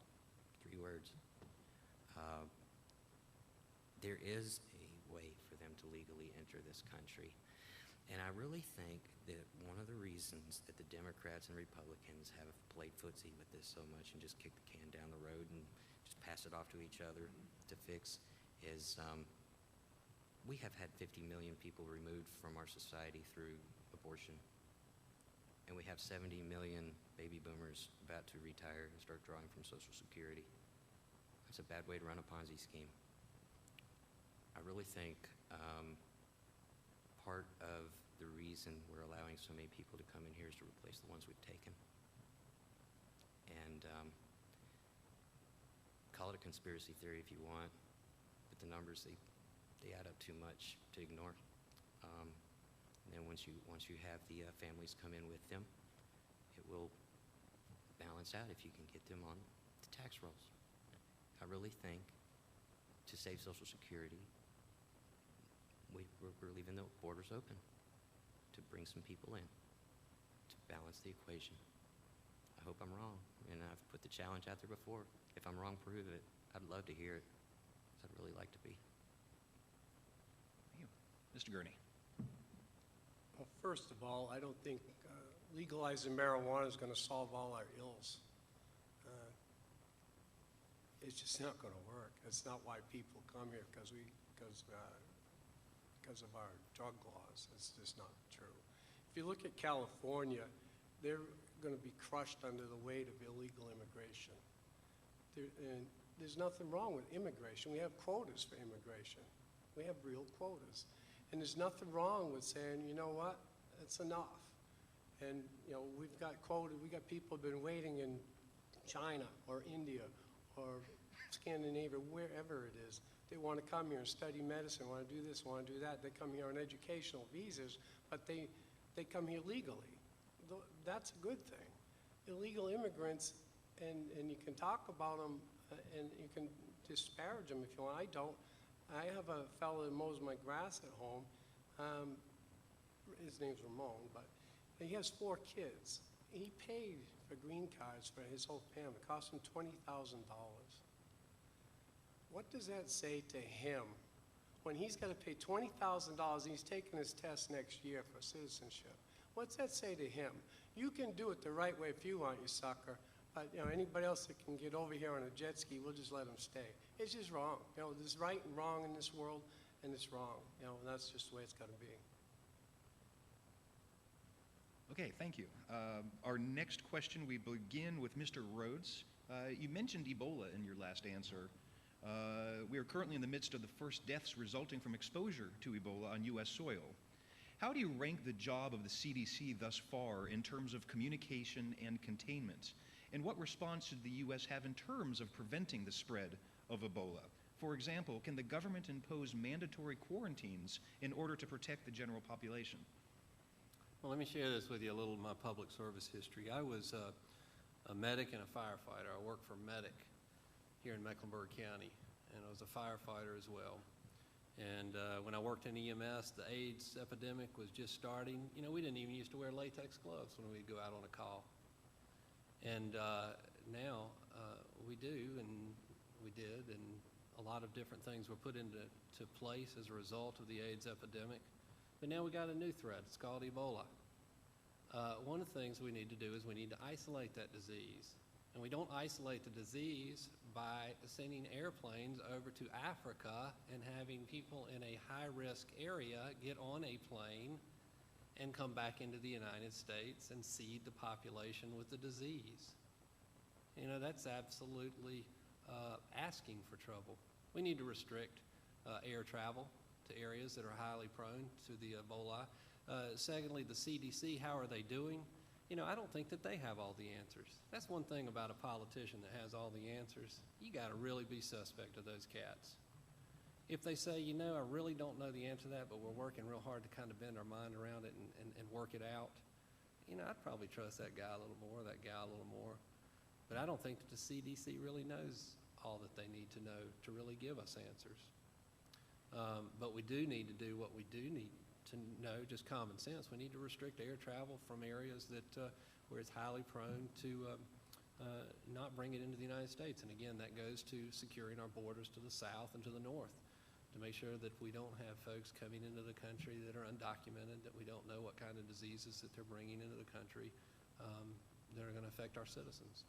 3 words. There is a way for them to legally enter this country. And I really think that one of the reasons that the Democrats and Republicans have played footsie with this so much and just kicked the can down the road and just pass it off to each other to fix is we have had 50 million people removed from our society through abortion. And we have 70 million baby boomers about to retire and start drawing from Social Security. That's a bad way to run a Ponzi scheme. I really think part of the reason we're allowing so many people to come in here is to replace the ones we've taken. And call it a conspiracy theory if you want, but the numbers, they add up too much to ignore. And then once you have the families come in with them, it will balance out if you can get them on the tax rolls. I really think to save Social Security, we're leaving the borders open to bring some people in to balance the equation. I hope I'm wrong, and I've put the challenge out there before. If I'm wrong, prove it. I'd love to hear it, 'cause I'd really like to be. Thank you. Mr. Gurney. Well, first of all, I don't think legalizing marijuana is going to solve all our ills. It's just not going to work. It's not why people come here, because of our drug laws. It's just not true. If you look at California, they're going to be crushed under the weight of illegal immigration. And there's nothing wrong with immigration. We have quotas for immigration. We have real quotas. And there's nothing wrong with saying, you know what, it's enough. And, you know, we've got quotas. We got people who've been waiting in China or India or Scandinavia, wherever it is. They want to come here and study medicine, want to do this, want to do that. They come here on educational visas, but they come here legally. That's a good thing. Illegal immigrants, and you can talk about them, and you can disparage them if you want. I don't. I have a fellow that mows my grass at home. His name's Ramon, but he has 4 kids. He paid for green cards for his whole family. It cost him $20,000. What does that say to him when he's got to pay $20,000 and he's taking his test next year for citizenship? What's that say to him? You can do it the right way if you want, you sucker. But, you know, anybody else that can get over here on a jet ski, we'll just let them stay. It's just wrong. You know, there's right and wrong in this world, and it's wrong. You know, and that's just the way it's got to be. Okay, thank you. Our next question, we begin with Mr. Rhodes. You mentioned Ebola in your last answer. We are currently in the midst of the first deaths resulting from exposure to Ebola on U.S. soil. How do you rank the job of the CDC thus far in terms of communication and containment? And what response should the U.S. have in terms of preventing the spread of Ebola? For example, can the government impose mandatory quarantines in order to protect the general population? Well, let me share this with you, a little of my public service history. I was a medic and a firefighter. I worked for Medic here in Mecklenburg County, and I was a firefighter as well. And when I worked in EMS, the AIDS epidemic was just starting. You know, we didn't even used to wear latex gloves when we'd go out on a call. And now we do, and we did, and a lot of different things were put into place as a result of the AIDS epidemic. But now we got a new threat. It's called Ebola. One of the things we need to do is we need to isolate that disease. And we don't isolate the disease by sending airplanes over to Africa and having people in a high-risk area get on a plane and come back into the United States and seed the population with the disease. You know, that's absolutely asking for trouble. We need to restrict air travel to areas that are highly prone to the Ebola. Secondly, the CDC, how are they doing? You know, I don't think that they have all the answers. That's one thing about a politician that has all the answers. You got to really be suspect of those cats. If they say, you know, I really don't know the answer to that, but we're working real hard to kind of bend our mind around it and work it out, you know, I'd probably trust that guy a little more, that guy a little more. But I don't think that the CDC really knows all that they need to know to really give us answers. But we do need to do what we do need to know, just common sense. We need to restrict air travel from areas that where it's highly prone to not bring it into the United States. And again, that goes to securing our borders to the south and to the north, to make sure that we don't have folks coming into the country that are undocumented, that we don't know what kind of diseases that they're bringing into the country that are going to affect our citizens.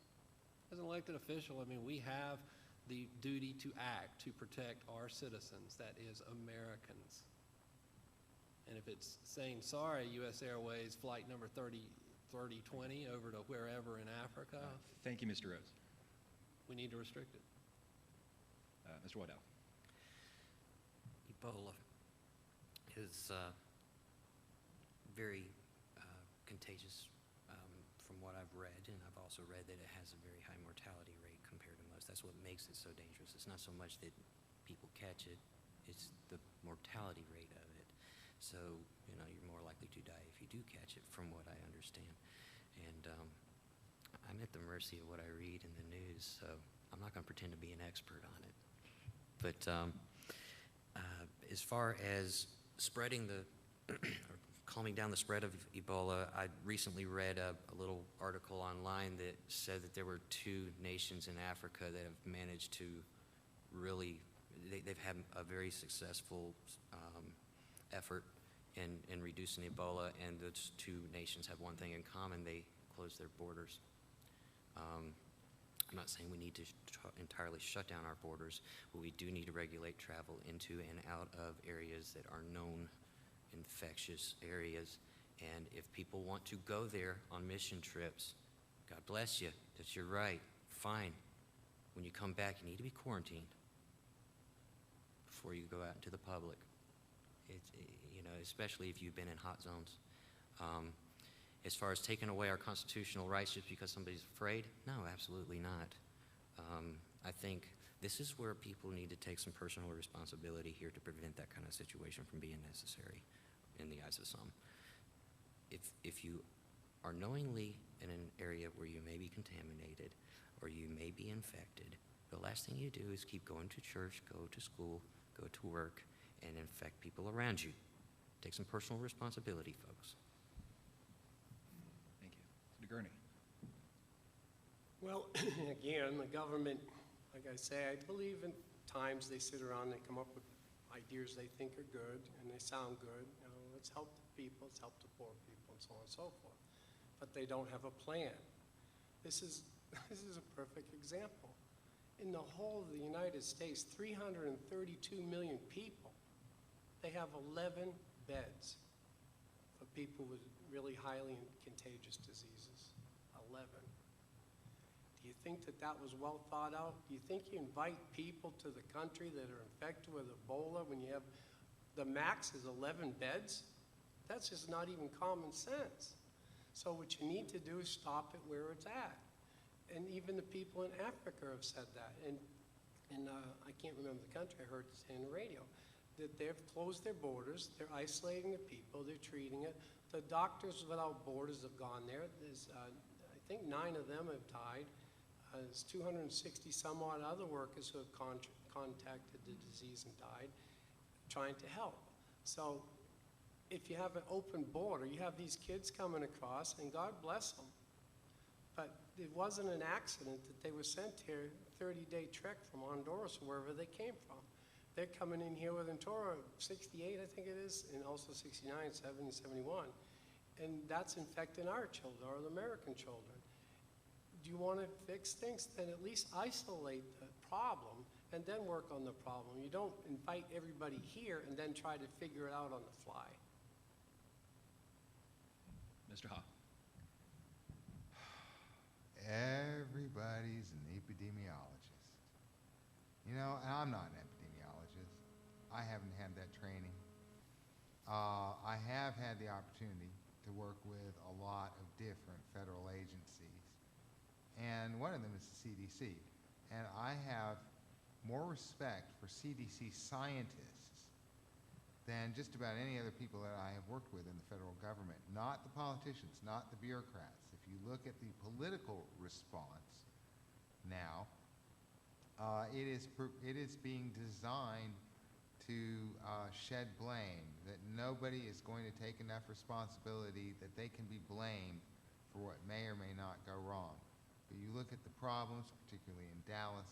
As an elected official, I mean, we have the duty to act to protect our citizens, that is, Americans. And if it's saying, sorry, U.S. Airways flight number 3020 over to wherever in Africa, Thank you, Mr. Rhodes. we need to restrict it. Mr. Waddell. Ebola is very contagious from what I've read, and I've also read that it has a very high mortality rate compared to most. That's what makes it so dangerous. It's not so much that people catch it, it's the mortality rate of it. So, you know, you're more likely to die if you do catch it, from what I understand. And I'm at the mercy of what I read in the news, so I'm not going to pretend to be an expert on it. But as far as spreading the, or calming down the spread of Ebola, I recently read a little article online that said that there were 2 nations in Africa that have managed to really, they've had a very successful effort in reducing Ebola, and those 2 nations have one thing in common: they closed their borders. I'm not saying we need to entirely shut down our borders, but we do need to regulate travel into and out of areas that are known infectious areas. And if people want to go there on mission trips, God bless you, that's your right, fine. When you come back, you need to be quarantined before you go out into the public. It's, you know, especially if you've been in hot zones. As far as taking away our constitutional rights just because somebody's afraid, no, absolutely not. I think this is where people need to take some personal responsibility here to prevent that kind of situation from being necessary in the eyes of some. If you are knowingly in an area where you may be contaminated or you may be infected, the last thing you do is keep going to church, go to school, go to work, and infect people around you. Take some personal responsibility, folks. Thank you. Mr. Gurney. Well, again, the government, like I say, I believe in times they sit around, they come up with ideas they think are good, and they sound good. You know, let's help the people, let's help the poor people. and so on and so forth. But they don't have a plan. This is a perfect example. In the whole of the United States, 332 million people, they have 11 beds for people with really highly contagious diseases. 11. Do you think that that was well thought out? Do you think you invite people to the country that are infected with Ebola when you have the max is 11 beds? That's just not even common sense. So what you need to do is stop it where it's at. And even the people in Africa have said that. And I can't remember the country, I heard this on the radio, that they've closed their borders, they're isolating the people, they're treating it. The Doctors Without Borders have gone there. There's, I think 9 of them have died. There's 260 some odd other workers who have contacted the disease and died, trying to help. So if you have an open border, you have these kids coming across, and God bless them. But it wasn't an accident that they were sent here, 30-day trek from Honduras, wherever they came from. They're coming in here with Torah 68, I think it is, and also 69, 70, 71. And that's infecting our children, our American children. Do you want to fix things? Then at least isolate the problem and then work on the problem. You don't invite everybody here and then try to figure it out on the fly. Mr. Ha. Everybody's an epidemiologist. You know, and I'm not an epidemiologist. I haven't had that training. I have had the opportunity to work with a lot of different federal agencies, and one of them is the CDC. And I have more respect for CDC scientists than just about any other people that I have worked with in the federal government. Not the politicians, not the bureaucrats. If you look at the political response now, it is being designed to shed blame, that nobody is going to take enough responsibility that they can be blamed for what may or may not go wrong. But you look at the problems, particularly in Dallas,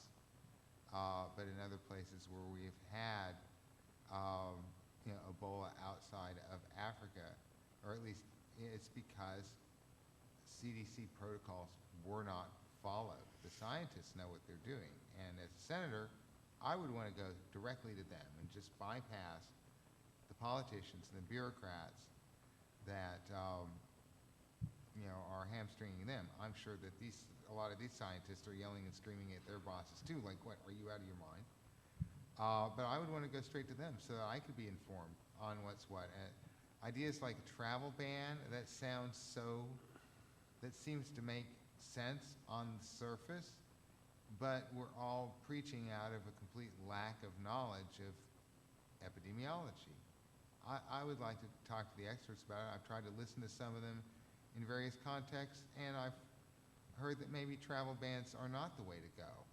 but in other places where we have had Ebola outside of Africa, or at least it's because CDC protocols were not followed. The scientists know what they're doing, and as a senator, I would want to go directly to them and just bypass the politicians and the bureaucrats that are hamstringing them. I'm sure that a lot of these scientists are yelling and screaming at their bosses too, like, what, are you out of your mind? But I would want to go straight to them so that I could be informed on what's what. Ideas like a travel ban, that seems to make sense on the surface, but we're all preaching out of a complete lack of knowledge of epidemiology. I would like to talk to the experts about it. I've tried to listen to some of them in various contexts, and I've heard that maybe travel bans are not the way to go.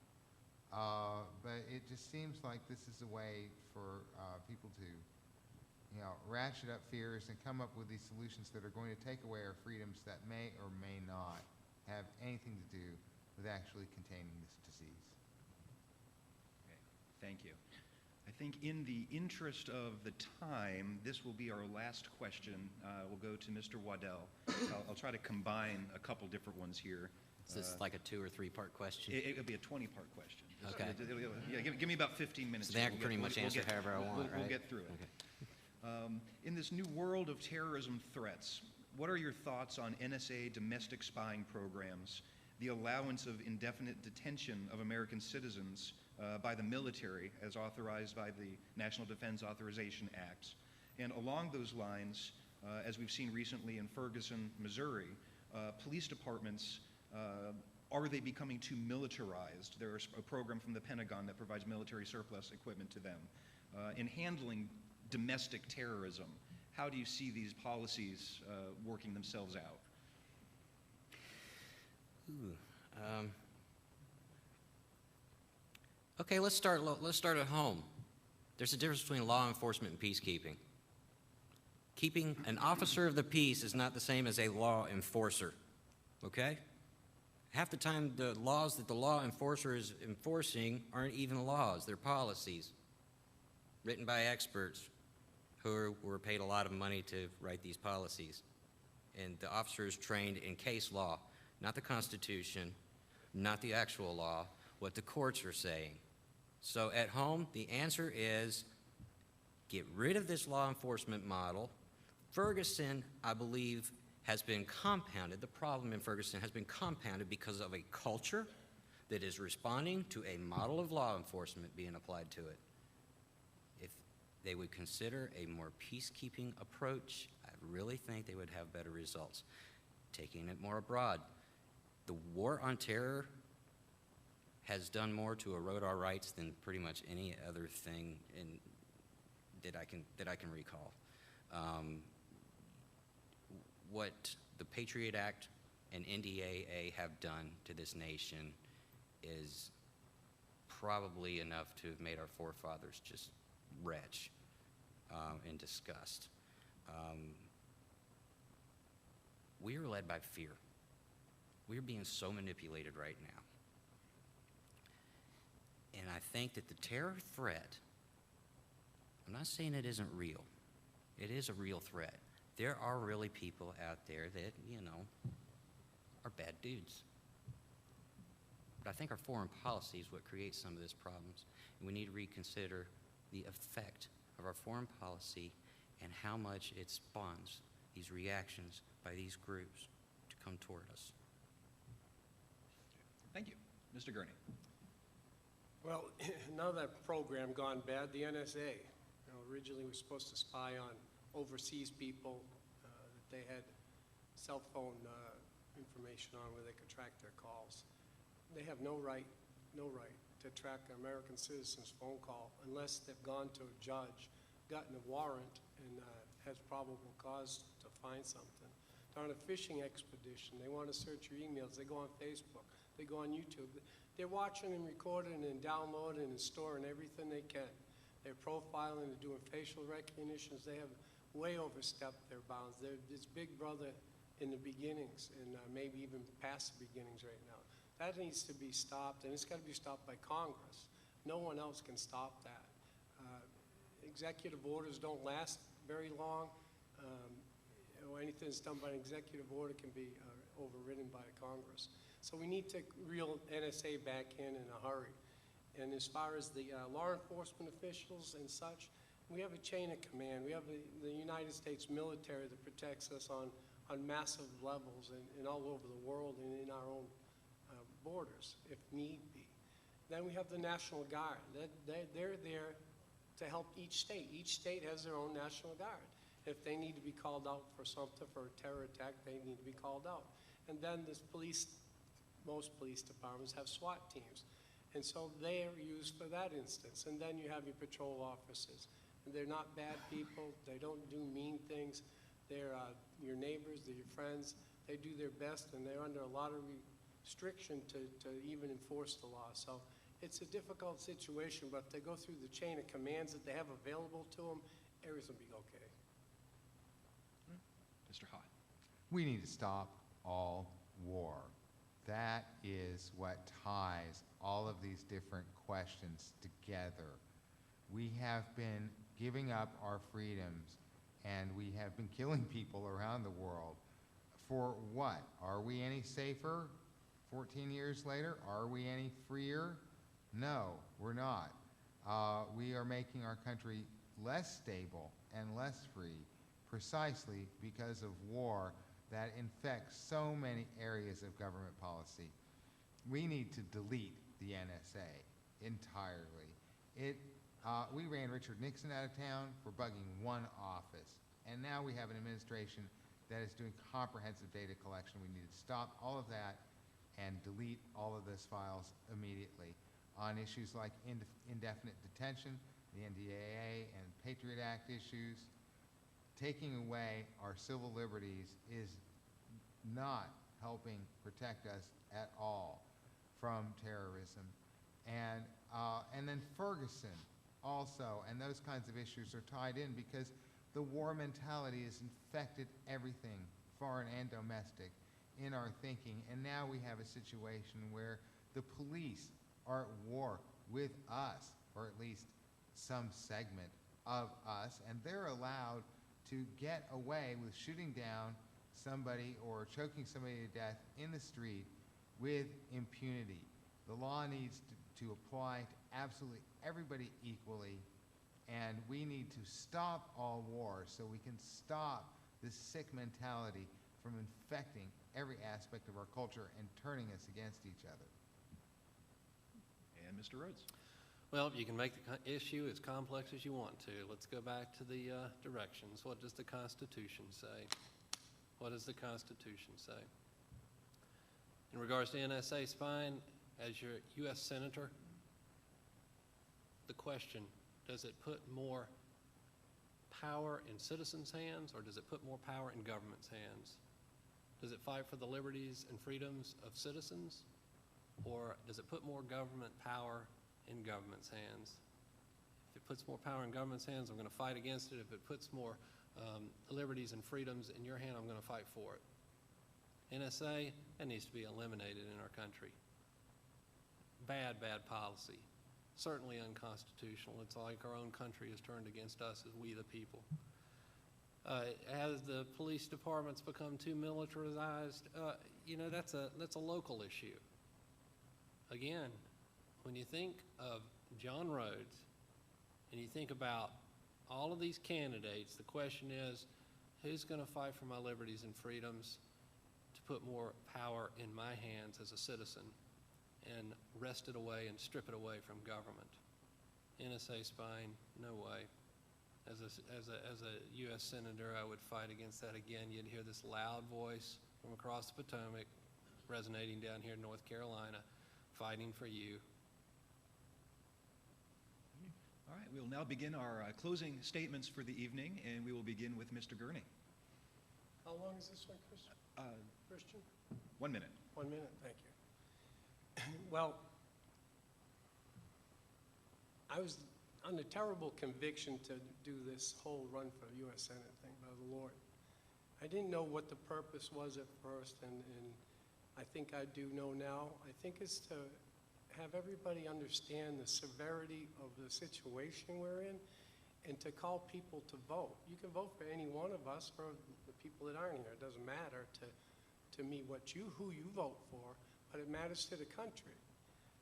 But it just seems like this is a way for people to ratchet up fears and come up with these solutions that are going to take away our freedoms that may or may not have anything to do with actually containing this disease. Okay, thank you. I think in the interest of the time, this will be our last question. We'll go to Mr. Waddell. I'll try to combine a couple different ones here. Is this like a 2 or 3 part question? It'll be a 20-part question. Okay. Give me about 15 minutes. So then I can pretty much answer however I want, right? We'll get through it. Okay. In this new world of terrorism threats, what are your thoughts on NSA domestic spying programs, the allowance of indefinite detention of American citizens by the military as authorized by the National Defense Authorization Act? And along those lines, as we've seen recently in Ferguson, Missouri, police departments, are they becoming too militarized? There's a program from the Pentagon that provides military surplus equipment to them. In handling domestic terrorism, how do you see these policies working themselves out? Okay, let's start at home. There's a difference between law enforcement and peacekeeping. Keeping an officer of the peace is not the same as a law enforcer, okay? Half the time, the laws that the law enforcer is enforcing aren't even laws, they're policies written by experts who were paid a lot of money to write these policies. and the officer is trained in case law, not the Constitution, not the actual law, what the courts are saying. So at home, the answer is get rid of this law enforcement model. Ferguson, I believe, has been compounded. The problem in Ferguson has been compounded because of a culture that is responding to a model of law enforcement being applied to it. If they would consider a more peacekeeping approach, I really think they would have better results. Taking it more abroad, the war on terror has done more to erode our rights than pretty much any other thing that I can recall. What the Patriot Act and NDAA have done to this nation is probably enough to have made our forefathers just retch in disgust. We are led by fear. We're being so manipulated right now. And I think that the terror threat, I'm not saying it isn't real. It is a real threat. There are really people out there that, are bad dudes. But I think our foreign policy is what creates some of these problems. And we need to reconsider the effect of our foreign policy and how much it spawns these reactions by these groups to come toward us. Thank you. Mr. Gurney. Well, now that program gone bad, the NSA, originally was supposed to spy on overseas people that they had cell phone information on where they could track their calls. They have no right to track an American citizen's phone call unless they've gone to a judge, gotten a warrant, and has probable cause to find something. They're on a fishing expedition. They want to search your emails. They go on Facebook. They go on YouTube. They're watching and recording and downloading and storing everything they can. They're profiling and doing facial recognitions. They have way overstepped their bounds. They're this big brother in the beginnings and maybe even past the beginnings right now. That needs to be stopped, and it's got to be stopped by Congress. No one else can stop that. Executive orders don't last very long. Anything that's done by an executive order can be overridden by Congress. So we need to reel NSA back in a hurry. And as far as the law enforcement officials and such, we have a chain of command. We have the United States military that protects us on massive levels and all over the world and in our own borders, if need be. Then we have the National Guard. They're there to help each state. Each state has their own National Guard. If they need to be called out for something, for a terror attack, they need to be called out. And then this most police departments have SWAT teams. And so they are used for that instance. And then you have your patrol officers. And they're not bad people. They don't do mean things. They're your neighbors, they're your friends. They do their best, and they're under a lot of restriction to even enforce the law. So it's a difficult situation, but if they go through the chain of commands that they have available to them, everything will be okay. Mr. Hott. We need to stop all war. That is what ties all of these different questions together. We have been giving up our freedoms, and we have been killing people around the world. For what? Are we any safer 14 years later? Are we any freer? No, we're not. We are making our country less stable and less free precisely because of war that infects so many areas of government policy. We need to delete the NSA entirely. We ran Richard Nixon out of town for bugging one office, and now we have an administration that is doing comprehensive data collection. We need to stop all of that and delete all of those files immediately. On issues like indefinite detention, the NDAA and Patriot Act issues, taking away our civil liberties is not helping protect us at all from terrorism. And then Ferguson also, and those kinds of issues are tied in because the war mentality has infected everything, foreign and domestic, in our thinking. And now we have a situation where the police are at war with us, or at least some segment of us, and they're allowed to get away with shooting down somebody or choking somebody to death in the street with impunity. The law needs to apply to absolutely everybody equally, and we need to stop all wars so we can stop this sick mentality from infecting every aspect of our culture and turning us against each other. And Mr. Rhodes. Well, you can make the issue as complex as you want to. Let's go back to the directions. What does the Constitution say? What does the Constitution say? In regards to NSA spying, as your U.S. Senator, the question, does it put more power in citizens' hands, or does it put more power in government's hands? Does it fight for the liberties and freedoms of citizens, or does it put more government power in government's hands? If it puts more power in government's hands, I'm going to fight against it. If it puts more liberties and freedoms in your hand, I'm going to fight for it. NSA, that needs to be eliminated in our country. Bad, bad policy. Certainly unconstitutional. It's like our own country is turned against us as we the people. Has the police departments become too militarized? You know, that's a local issue. Again, when you think of John Rhodes and you think about all of these candidates, the question is, who's going to fight for my liberties and freedoms to put more power in my hands as a citizen and wrest it away and strip it away from government? NSA spying, no way. As a U.S. Senator, I would fight against that again. You'd hear this loud voice from across the Potomac resonating down here in North Carolina, fighting for you. All right, we'll now begin our closing statements for the evening, and we will begin with Mr. Gurney. How long is this one, Christian? Christian? 1 minute. 1 minute, thank you. Well, I was on a terrible conviction to do this whole run for U.S. Senate thing, by the Lord. I didn't know what the purpose was at first, and I think I do know now. I think it's to have everybody understand the severity of the situation we're in and to call people to vote. You can vote for any one of us or the people that aren't here. It doesn't matter to me who you vote for, but it matters to the country.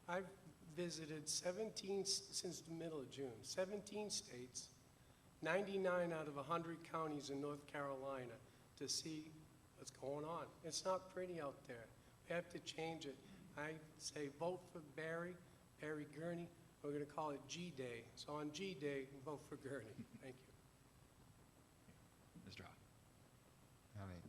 I've visited 17, since the middle of June, 17 states, 99 out of 100 counties in North Carolina to see what's going on. It's not pretty out there. We have to change it. I say vote for Barry Gurney. We're going to call it G Day. So on G Day, vote for Gurney. Thank you. Mr. Howdy.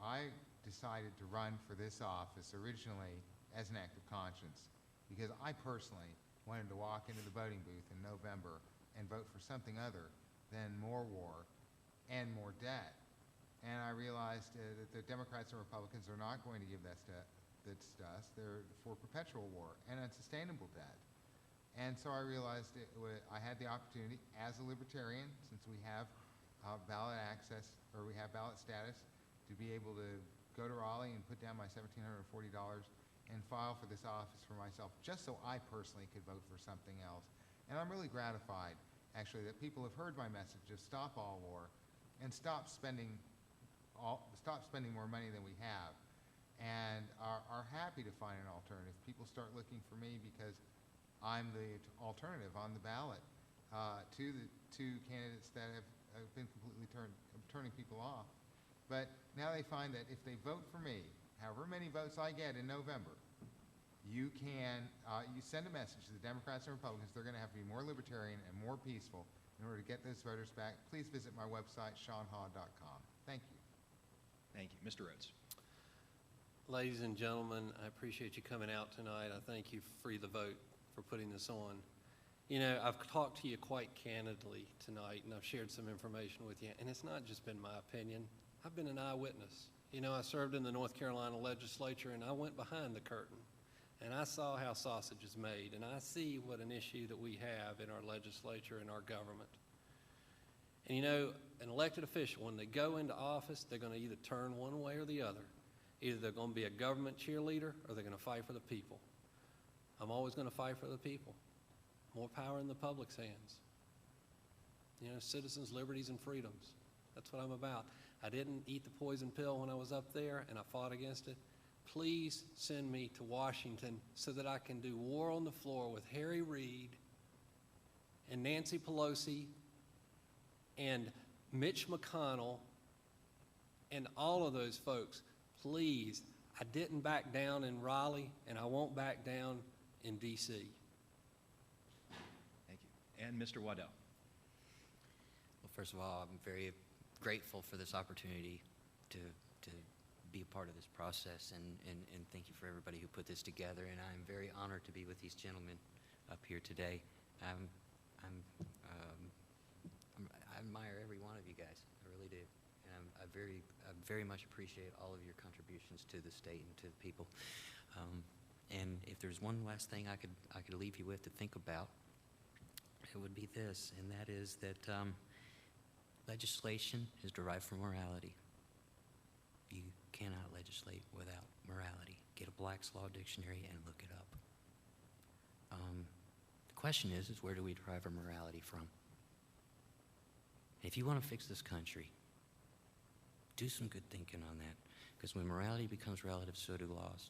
I decided to run for this office originally as an act of conscience because I personally wanted to walk into the voting booth in November and vote for something other than more war and more debt. And I realized that the Democrats and Republicans are not going to give that to us. They're for perpetual war and unsustainable debt. And so I realized I had the opportunity as a Libertarian, since we have ballot access, or we have ballot status, to be able to go to Raleigh and put down my $1,740 and file for this office for myself, just so I personally could vote for something else. And I'm really gratified, actually, that people have heard my message of stop all war and stop spending more money than we have, and are happy to find an alternative. People start looking for me because I'm the alternative on the ballot to the two candidates that have been completely turning people off. But now they find that if they vote for me, however many votes I get in November, you send a message to the Democrats and Republicans. They're going to have to be more libertarian and more peaceful in order to get those voters back. Please visit my website, SeanHaw.com. Thank you. Thank you. Mr. Rhodes. Ladies and gentlemen, I appreciate you coming out tonight. I thank you for Free the Vote for putting this on. You know, I've talked to you quite candidly tonight, and I've shared some information with you, and it's not just been my opinion. I've been an eyewitness. You know, I served in the North Carolina legislature, and I went behind the curtain, and I saw how sausage is made, and I see what an issue that we have in our legislature and our government. And you know, an elected official, when they go into office, they're going to either turn one way or the other. Either they're going to be a government cheerleader or they're going to fight for the people. I'm always going to fight for the people. More power in the public's hands. You know, citizens' liberties and freedoms. That's what I'm about. I didn't eat the poison pill when I was up there, and I fought against it. Please send me to Washington so that I can do War on the Floor with Harry Reid and Nancy Pelosi and Mitch McConnell and all of those folks. Please, I didn't back down in Raleigh, and I won't back down in D.C. Thank you. And Mr. Waddell. Well, first of all, I'm very grateful for this opportunity to be a part of this process, and thank you for everybody who put this together. And I'm very honored to be with these gentlemen up here today. I admire every one of you guys. I really do. And I very much appreciate all of your contributions to the state and to the people. And if there's one last thing I could leave you with to think about, it would be this, and that is that legislation is derived from morality. You cannot legislate without morality. Get a Black's Law Dictionary and look it up. The question is where do we derive our morality from? If you want to fix this country, do some good thinking on that, because when morality becomes relative, so do laws.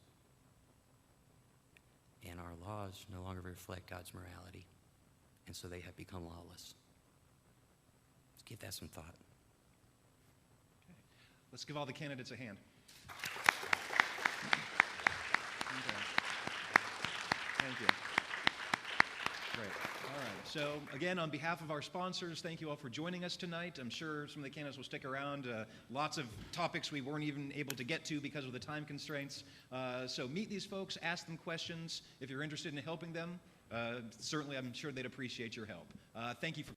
And our laws no longer reflect God's morality, and so they have become lawless. Let's give that some thought. Okay. Let's give all the candidates a hand. Okay. Thank you. Great. All right. So again, on behalf of our sponsors, thank you all for joining us tonight. I'm sure some of the candidates will stick around. Lots of topics we weren't even able to get to because of the time constraints. So meet these folks, ask them questions. If you're interested in helping them, certainly I'm sure they'd appreciate your help. Thank you for